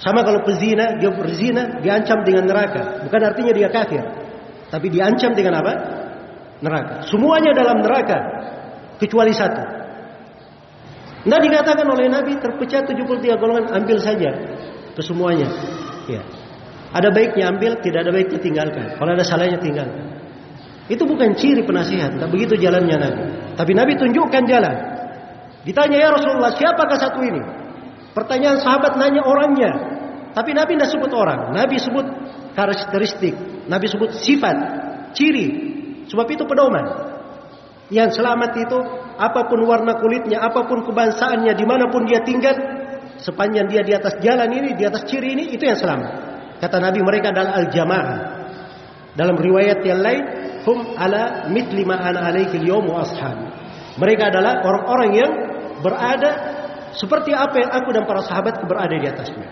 Sama kalau pezina, dia berzina, diancam dengan neraka. Bukan artinya dia kafir. Tapi diancam dengan apa? Neraka. Semuanya dalam neraka. Kecuali satu. Nah dikatakan oleh Nabi terpecah 73 golongan, ambil saja kesemuanya. Ya. Ada baiknya ambil, tidak ada baiknya tinggalkan. Kalau ada salahnya tinggalkan. Itu bukan ciri penasihat, tak begitu jalannya Nabi. Tapi Nabi tunjukkan jalan. Ditanya ya Rasulullah, siapakah satu ini? Pertanyaan sahabat nanya orangnya. Tapi Nabi tidak sebut orang. Nabi sebut karakteristik. Nabi sebut sifat, ciri. Sebab itu pedoman. Yang selamat itu apapun warna kulitnya, apapun kebangsaannya, dimanapun dia tinggal, sepanjang dia di atas jalan ini, di atas ciri ini, itu yang selamat. Kata Nabi mereka adalah al-jamaah. Dalam riwayat yang lain, hum ala mithli ma ana alaihi al-yawm wa ashabi. Mereka adalah orang-orang yang berada seperti apa yang aku dan para sahabatku berada di atasnya.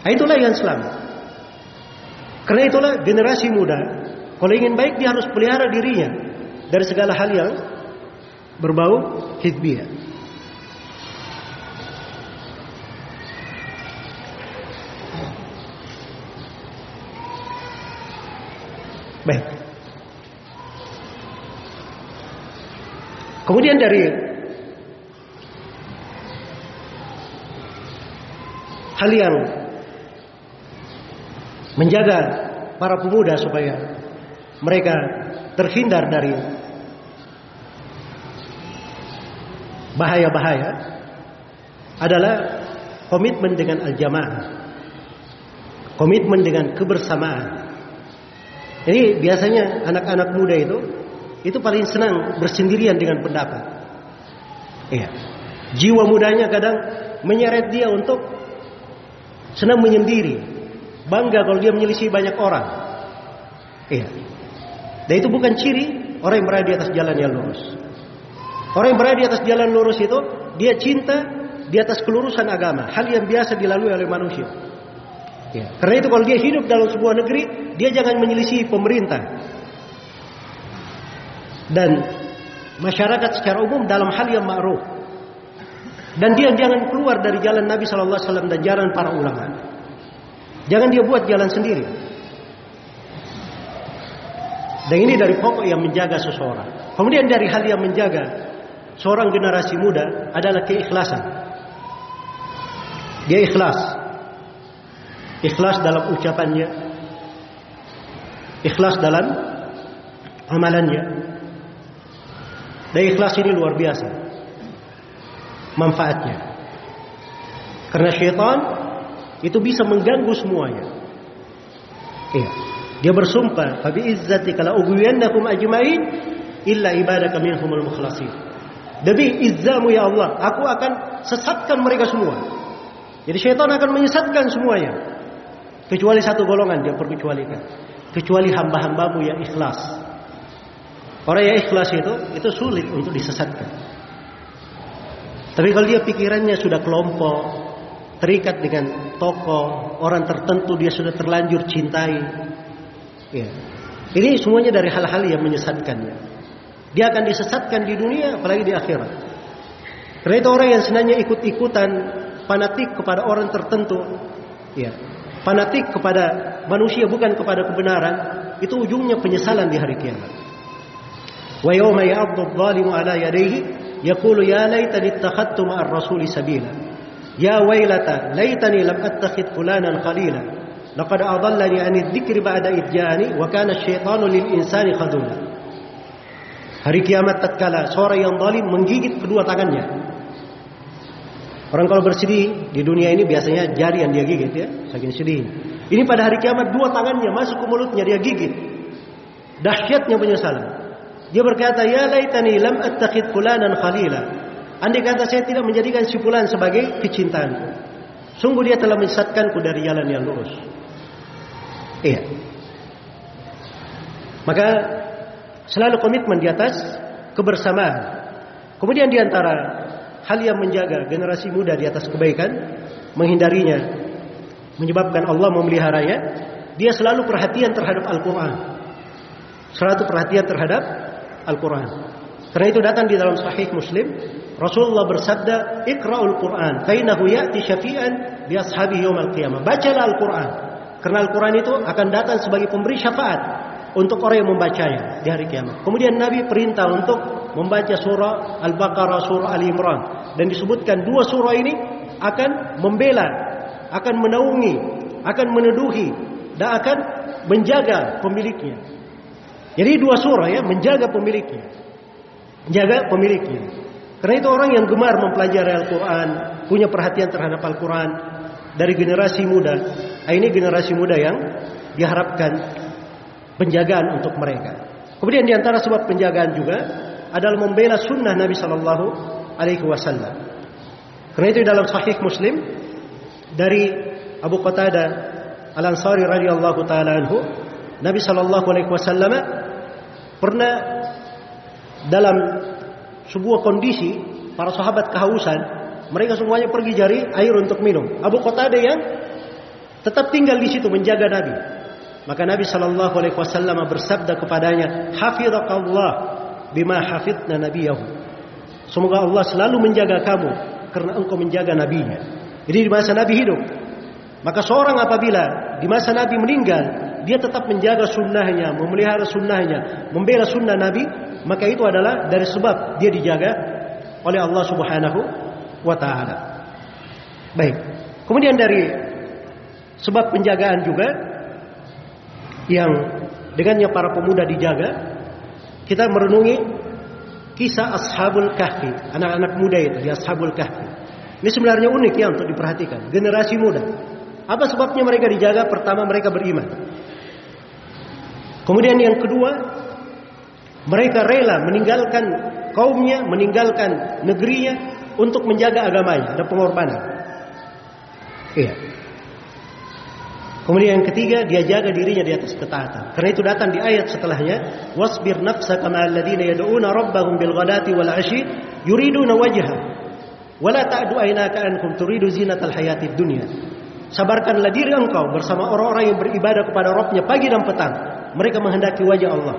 Nah, itulah yang selamat. Karena itulah generasi muda, kalau ingin baik dia harus pelihara dirinya dari segala hal yang berbau hizbiyah. Baik. Kemudian dari hal yang menjaga para pemuda supaya mereka terhindar dari bahaya-bahaya adalah komitmen dengan al-jamaah. Komitmen dengan kebersamaan. Ini biasanya anak-anak muda itu paling senang bersendirian dengan pendapat. Iya. Jiwa mudanya kadang menyeret dia untuk senang menyendiri. Bangga kalau dia menyelisih banyak orang. Iya. Dan itu bukan ciri orang yang berada di atas jalan yang lurus. Orang yang berada di atas jalan lurus itu dia cinta di atas kelurusan agama, hal yang biasa dilalui oleh manusia. Ya. Karena itu kalau dia hidup dalam sebuah negeri, dia jangan menyelisih pemerintah dan masyarakat secara umum dalam hal yang ma'ruf. Dan dia jangan keluar dari jalan Nabi SAW dan jalan para ulama. Jangan dia buat jalan sendiri. Dan ini dari pokok yang menjaga seseorang. Kemudian dari hal yang menjaga seorang generasi muda adalah keikhlasan. Dia ikhlas. Ikhlas dalam ucapannya, ikhlas dalam amalannya. Dan ikhlas ini luar biasa manfaatnya. Karena syaitan itu bisa mengganggu semuanya. Iya. Dia bersumpah, "Fa bi izzatika la ughwiyannakum ajma'in illa ibadaka minhumul mukhlasin." Demi izzamu ya Allah, aku akan sesatkan mereka semua. Jadi syaitan akan menyesatkan semuanya. Kecuali satu golongan dia perkecualikan. Kecuali hamba-hambamu yang ikhlas. Orang yang ikhlas itu sulit untuk disesatkan. Tapi kalau dia pikirannya sudah kelompok, terikat dengan tokoh, orang tertentu dia sudah terlanjur cintai. Ya. Ini semuanya dari hal-hal yang menyesatkannya. Dia akan disesatkan di dunia, apalagi di akhirat. Karena itu orang yang senangnya ikut-ikutan, fanatik kepada orang tertentu, ya, fanatik kepada manusia bukan kepada kebenaran, itu ujungnya penyesalan di hari kiamat. Wa yawma ya'addu adh-dhalimu 'ala yadayhi yaqulu ya laitani ittakhadtu ma'ar rasuli sabila. Ya wailata laitani lam attakhidh fulanan khalila. Laqad adallani 'anidh dzikri ba'da idh ja'ani wa kana asy-syaitanu lil insani khadula. Hari kiamat tatkala seorang yang zalim menggigit kedua tangannya. Orang kalau bersedih di dunia ini biasanya jari yang dia gigit ya, saking sedih. Ini pada hari kiamat dua tangannya masuk ke mulutnya dia gigit. Dahsyatnya penyesalan. Dia berkata, "Ya laitani lam attakhidh fulanan khalila." Andai kata saya tidak menjadikan si fulan sebagai kecintaanku. Sungguh dia telah menyesatkanku dari jalan yang lurus. Iya. Maka selalu komitmen di atas kebersamaan. Kemudian di antara hal yang menjaga generasi muda di atas kebaikan, menghindarinya, menyebabkan Allah memeliharanya, dia selalu perhatian terhadap Al-Quran. Selalu perhatian terhadap Al-Quran. Karena itu datang di dalam Sahih Muslim, Rasulullah bersabda, "Iqra'ul Quran, fainahu ya'ti syafi'an bi ashabihi yaumil qiyamah." Bacalah Al-Quran. Karena Al-Quran itu akan datang sebagai pemberi syafaat untuk orang yang membacanya di hari kiamat. Kemudian Nabi perintah untuk membaca surah Al-Baqarah, surah Al-Imran, dan disebutkan dua surah ini akan membela, akan menaungi, akan meneduhi, dan akan menjaga pemiliknya. Jadi dua surah ya, menjaga pemiliknya, menjaga pemiliknya. Karena itu orang yang gemar mempelajari Al-Quran, punya perhatian terhadap Al-Quran dari generasi muda. Ini generasi muda yang diharapkan penjagaan untuk mereka. Kemudian di antara sebab penjagaan juga adalah membela sunnah Nabi Sallallahu Alaihi Wasallam. Karena itu dalam Sahih Muslim dari Abu Qatadah Al-Ansari radhiyallahu taala anhu, Nabi Sallallahu Alaihi Wasallam pernah dalam sebuah kondisi para sahabat kehausan, mereka semuanya pergi cari air untuk minum. Abu Qatadah yang tetap tinggal di situ menjaga Nabi. Maka Nabi Shallallahu Alaihi Wasallam bersabda kepadanya, "Hafidhakallah bima hafidna nabiyahu." Semoga Allah selalu menjaga kamu karena engkau menjaga nabinya. Jadi di masa Nabi hidup, maka seorang apabila di masa Nabi meninggal, dia tetap menjaga sunnahnya, memelihara sunnahnya, membela sunnah Nabi, maka itu adalah dari sebab dia dijaga oleh Allah Subhanahu wa Ta'ala. Baik. Kemudian dari sebab penjagaan juga yang dengannya para pemuda dijaga, kita merenungi kisah Ashabul Kahfi, anak-anak muda itu di Ashabul Kahfi. Ini sebenarnya unik ya untuk diperhatikan, generasi muda. Apa sebabnya mereka dijaga? Pertama, mereka beriman. Kemudian yang kedua, mereka rela meninggalkan kaumnya, meninggalkan negerinya untuk menjaga agamanya, ada pengorbanan. Iya. Kemudian yang ketiga, dia jaga dirinya di atas ketaatan. Karena itu datang di ayat setelahnya, "Wasbir nafsaka ma'al ladzina yad'una rabbahum bil ghadati wal 'ashyi yuriduna wajha wa la ta'du aynaka anhum turidu zinatal hayatid dunya." Sabarkanlah diri engkau bersama orang-orang yang beribadah kepada Rabb-nya pagi dan petang. Mereka menghendaki wajah Allah.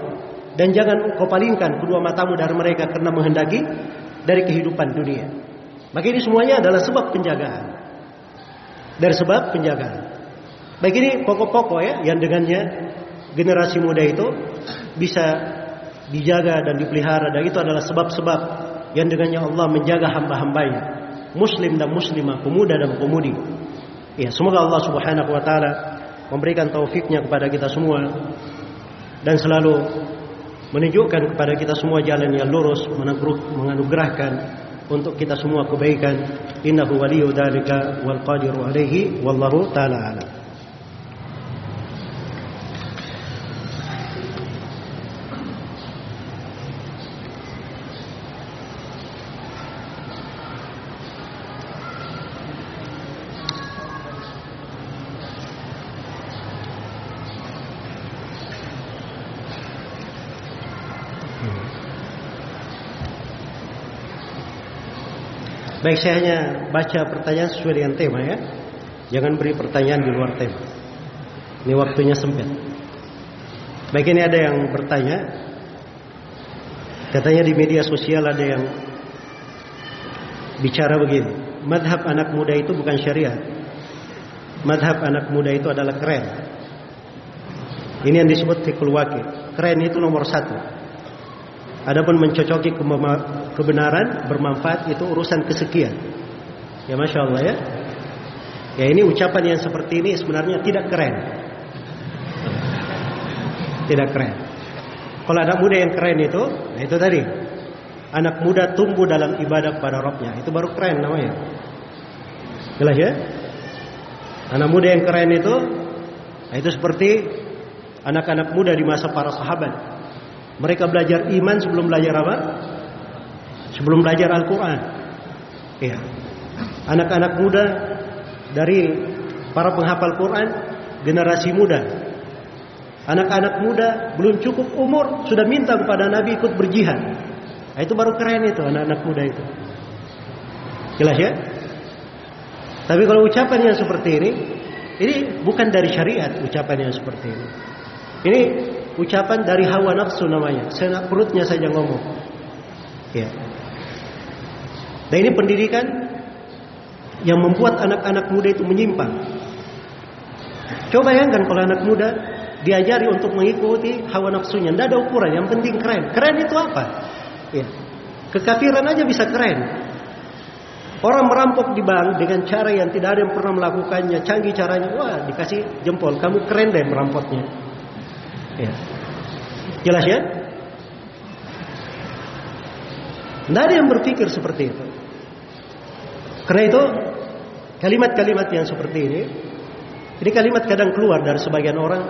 Dan jangan engkau palingkan kedua matamu dari mereka karena menghendaki dari kehidupan dunia. Maka ini semuanya adalah sebab penjagaan. Dari sebab penjagaan. Baik, ini pokok-pokok ya yang dengannya generasi muda itu bisa dijaga dan dipelihara, dan itu adalah sebab-sebab yang dengannya Allah menjaga hamba-hambanya, muslim dan muslimah, pemuda dan pemudi. Ya, semoga Allah Subhanahu wa Ta'ala memberikan taufiknya kepada kita semua dan selalu menunjukkan kepada kita semua jalan yang lurus, menganugerahkan untuk kita semua kebaikan. Innahu waliyyu dzalika wal qadiru alaihi wallahu ta'ala alam. Baik, saya hanya baca pertanyaan sesuai dengan tema ya. Jangan beri pertanyaan di luar tema. Ini waktunya sempit. Baik, ini ada yang bertanya. Katanya di media sosial ada yang bicara begini. Madhab anak muda itu bukan syariat. Madhab anak muda itu adalah keren. Ini yang disebut fikul waqi'. Keren itu nomor 1. Adapun mencocoki kebenaran, bermanfaat, itu urusan kesekian. Ya Masya Allah ya. Ya, ini ucapan yang seperti ini sebenarnya tidak keren. Tidak keren. Kalau anak muda yang keren itu, nah itu tadi, anak muda tumbuh dalam ibadah pada Rabbnya, itu baru keren namanya. Jelas ya? Anak muda yang keren itu, nah itu seperti anak-anak muda di masa para sahabat. Mereka belajar iman sebelum belajar apa? Sebelum belajar Al-Quran. Iya. Anak-anak muda dari para penghafal Quran, generasi muda. Anak-anak muda belum cukup umur sudah minta kepada Nabi ikut berjihad. Nah, itu baru keren itu anak-anak muda itu. Jelas ya? Tapi kalau ucapan yang seperti ini bukan dari syariat ucapan yang seperti ini. Ini ucapan dari hawa nafsu namanya. Senang perutnya saja ngomong. Ya. Dan ini pendidikan yang membuat anak-anak muda itu menyimpang. Coba bayangkan kalau anak muda diajari untuk mengikuti hawa nafsunya, tidak ada ukuran, yang penting keren. Keren itu apa? Ya. Kekafiran aja bisa keren. Orang merampok di bank dengan cara yang tidak ada yang pernah melakukannya, canggih caranya, wah dikasih jempol, kamu keren deh merampoknya. Ya. Jelas ya? Tidak ada yang berpikir seperti itu. Karena itu kalimat-kalimat yang seperti ini kalimat kadang keluar dari sebagian orang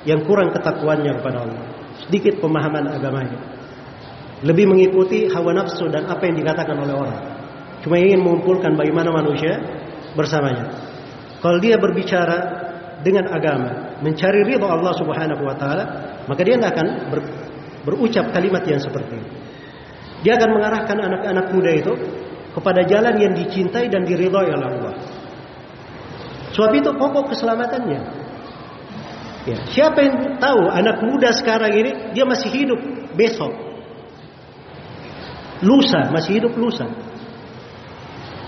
yang kurang ketakwanya kepada Allah, sedikit pemahaman agamanya, lebih mengikuti hawa nafsu dan apa yang dikatakan oleh orang, cuma ingin mengumpulkan bagaimana manusia bersamanya. Kalau dia berbicara dengan agama, mencari ridha Allah Subhanahu wa taala, maka dia tidak akan berucap kalimat yang seperti itu. Dia akan mengarahkan anak-anak muda itu kepada jalan yang dicintai dan diridhai oleh Allah. Sebab itu pokok keselamatannya. Ya, siapa yang tahu anak muda sekarang ini dia masih hidup besok, lusa, masih hidup lusa.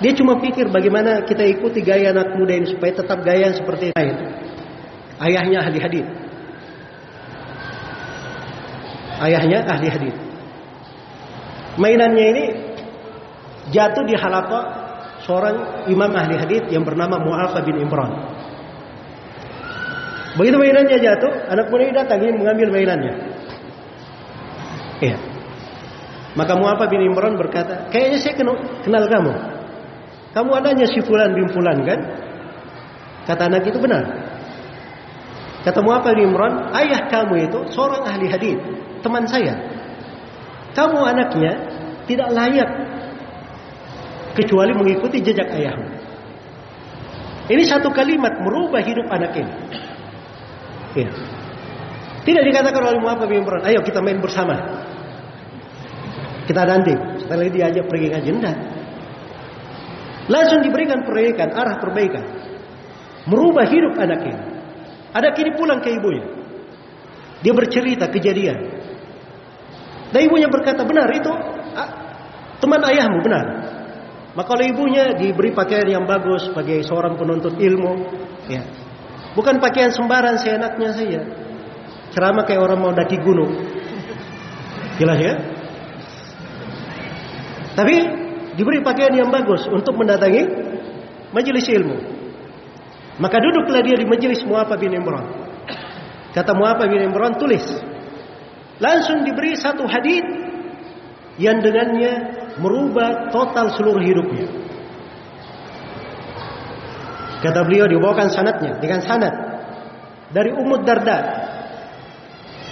Dia cuma pikir bagaimana kita ikuti gaya anak muda ini supaya tetap gaya seperti lain. Ayahnya ahli hadits. Ayahnya ahli hadits. Mainannya ini jatuh di halaqah seorang imam ahli hadits yang bernama Mu'afa bin Imran. Begitu mainannya jatuh, anak muda ini datang ingin mengambil mainannya. Iya. Maka Mu'afa bin Imran berkata, kayaknya saya kenal kamu. Kamu adanya si Fulan bin Fulan kan? Kata anak itu benar. Kata Mu'afa bin Imran, ayah kamu itu seorang ahli hadits, teman saya. Kamu anaknya tidak layak kecuali mengikuti jejak ayahmu. Ini satu kalimat merubah hidup anak ini. Ya. Tidak dikatakan oleh Mu'afa bin Imran, ayo kita main bersama. Kita nanti setelah ini diajak pergi ngaji, enggak. Langsung diberikan perbaikan, arah perbaikan. Merubah hidup anak ini. Anak ini pulang ke ibunya. Dia bercerita kejadian. Dan ibunya berkata, benar itu teman ayahmu, benar. Maka oleh ibunya diberi pakaian yang bagus sebagai seorang penuntut ilmu. Ya. Bukan pakaian sembaran seenaknya saja. Ceramah kayak orang mau daki gunung. Jelas ya? Tapi diberi pakaian yang bagus untuk mendatangi majelis ilmu. Maka duduklah dia di majelis Mu'afa bin Imran. Kata Mu'afa bin Imran, tulis. Langsung diberi satu hadits yang dengannya merubah total seluruh hidupnya. Kata beliau, dibawakan sanadnya dengan sanad dari Ummu Darda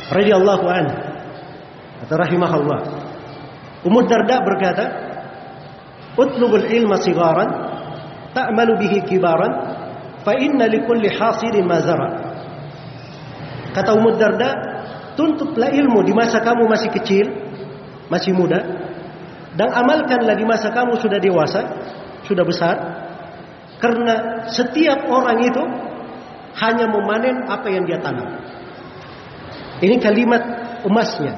radhiyallahu anha atau rahimahullah. Ummu Darda berkata, "Utlubul ilma sigharan ta'malu bihi kibaran fa inna likulli hasidin ma zara." Kata Ummu Darda, tuntutlah ilmu di masa kamu masih kecil, masih muda, Dan amalkanlah di masa kamu sudah dewasa, sudah besar. Karena setiap orang itu hanya memanen apa yang dia tanam. Ini kalimat emasnya.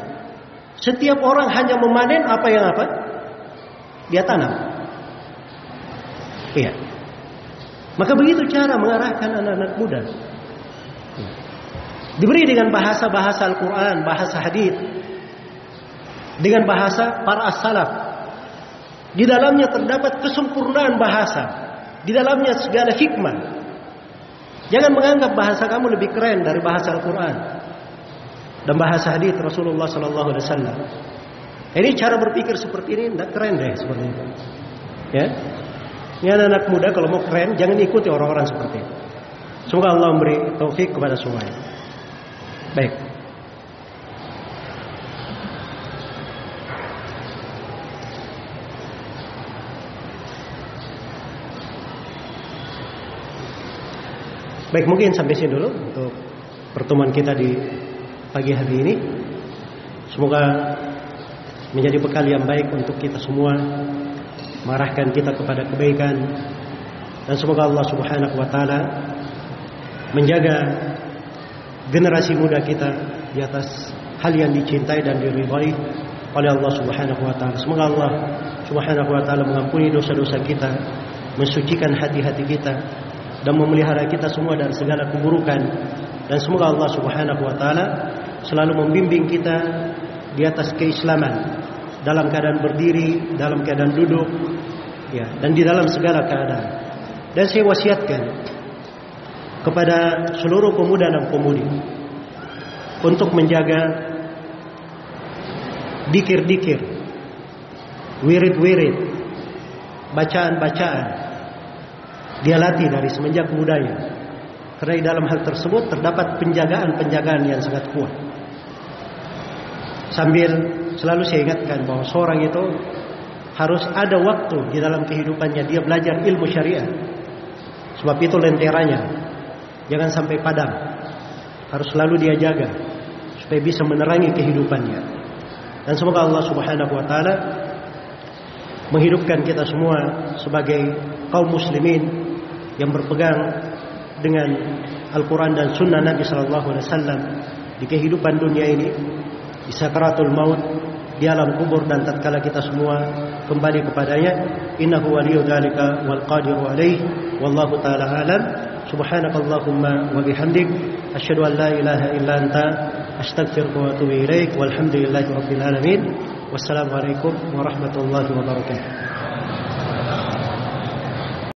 Setiap orang hanya memanen apa yang dia tanam. Iya. Maka begitu cara mengarahkan anak-anak muda. Diberi dengan bahasa-bahasa Al-Quran, bahasa hadis, dengan bahasa para as-salaf. Di dalamnya terdapat kesempurnaan bahasa, di dalamnya segala hikmah. Jangan menganggap bahasa kamu lebih keren dari bahasa Al-Quran dan bahasa hadis Rasulullah Sallallahu Alaihi Wasallam. Ini cara berpikir seperti ini tidak keren deh seperti itu. Ya, ini anak-anak muda kalau mau keren jangan ikuti orang-orang seperti itu. Semoga Allah memberi taufik kepada semuanya. Baik. Baik, mungkin sampai sini dulu untuk pertemuan kita di pagi hari ini. Semoga menjadi bekal yang baik untuk kita semua, mengarahkan kita kepada kebaikan, dan semoga Allah Subhanahu wa taala menjaga generasi muda kita di atas hal yang dicintai dan diridhai oleh Allah Subhanahu wa taala. Semoga Allah Subhanahu wa taala mengampuni dosa-dosa kita, mensucikan hati-hati kita, dan memelihara kita semua dari segala keburukan. Dan semoga Allah Subhanahu wa taala selalu membimbing kita di atas keislaman, dalam keadaan berdiri, dalam keadaan duduk, ya, dan di dalam segala keadaan. Dan saya wasiatkan kepada seluruh pemuda dan pemudi untuk menjaga dikir-dikir, wirid-wirid, bacaan-bacaan, dia latih dari semenjak mudanya. Karena di dalam hal tersebut terdapat penjagaan-penjagaan yang sangat kuat. Sambil selalu saya ingatkan bahwa seorang itu harus ada waktu di dalam kehidupannya dia belajar ilmu syariah. Sebab itu lenteranya jangan sampai padam. Harus selalu dia jaga supaya bisa menerangi kehidupannya. Dan semoga Allah Subhanahu wa taala menghidupkan kita semua sebagai kaum muslimin yang berpegang dengan Al-Quran dan Sunnah Nabi Sallallahu Alaihi Wasallam di kehidupan dunia ini, di sakaratul maut, di alam kubur, dan tatkala kita semua kembali kepadanya. Innahu waliyyu dzalika wal qadiru alaihi, wallahu taala alam. Subhanakallahumma wa bihamdik, asyhadu an la ilaha illa anta, astaghfiruka wa atubu ilaik. Walhamdulillahi rabbil alamin. Wassalamualaikum warahmatullahi wabarakatuh.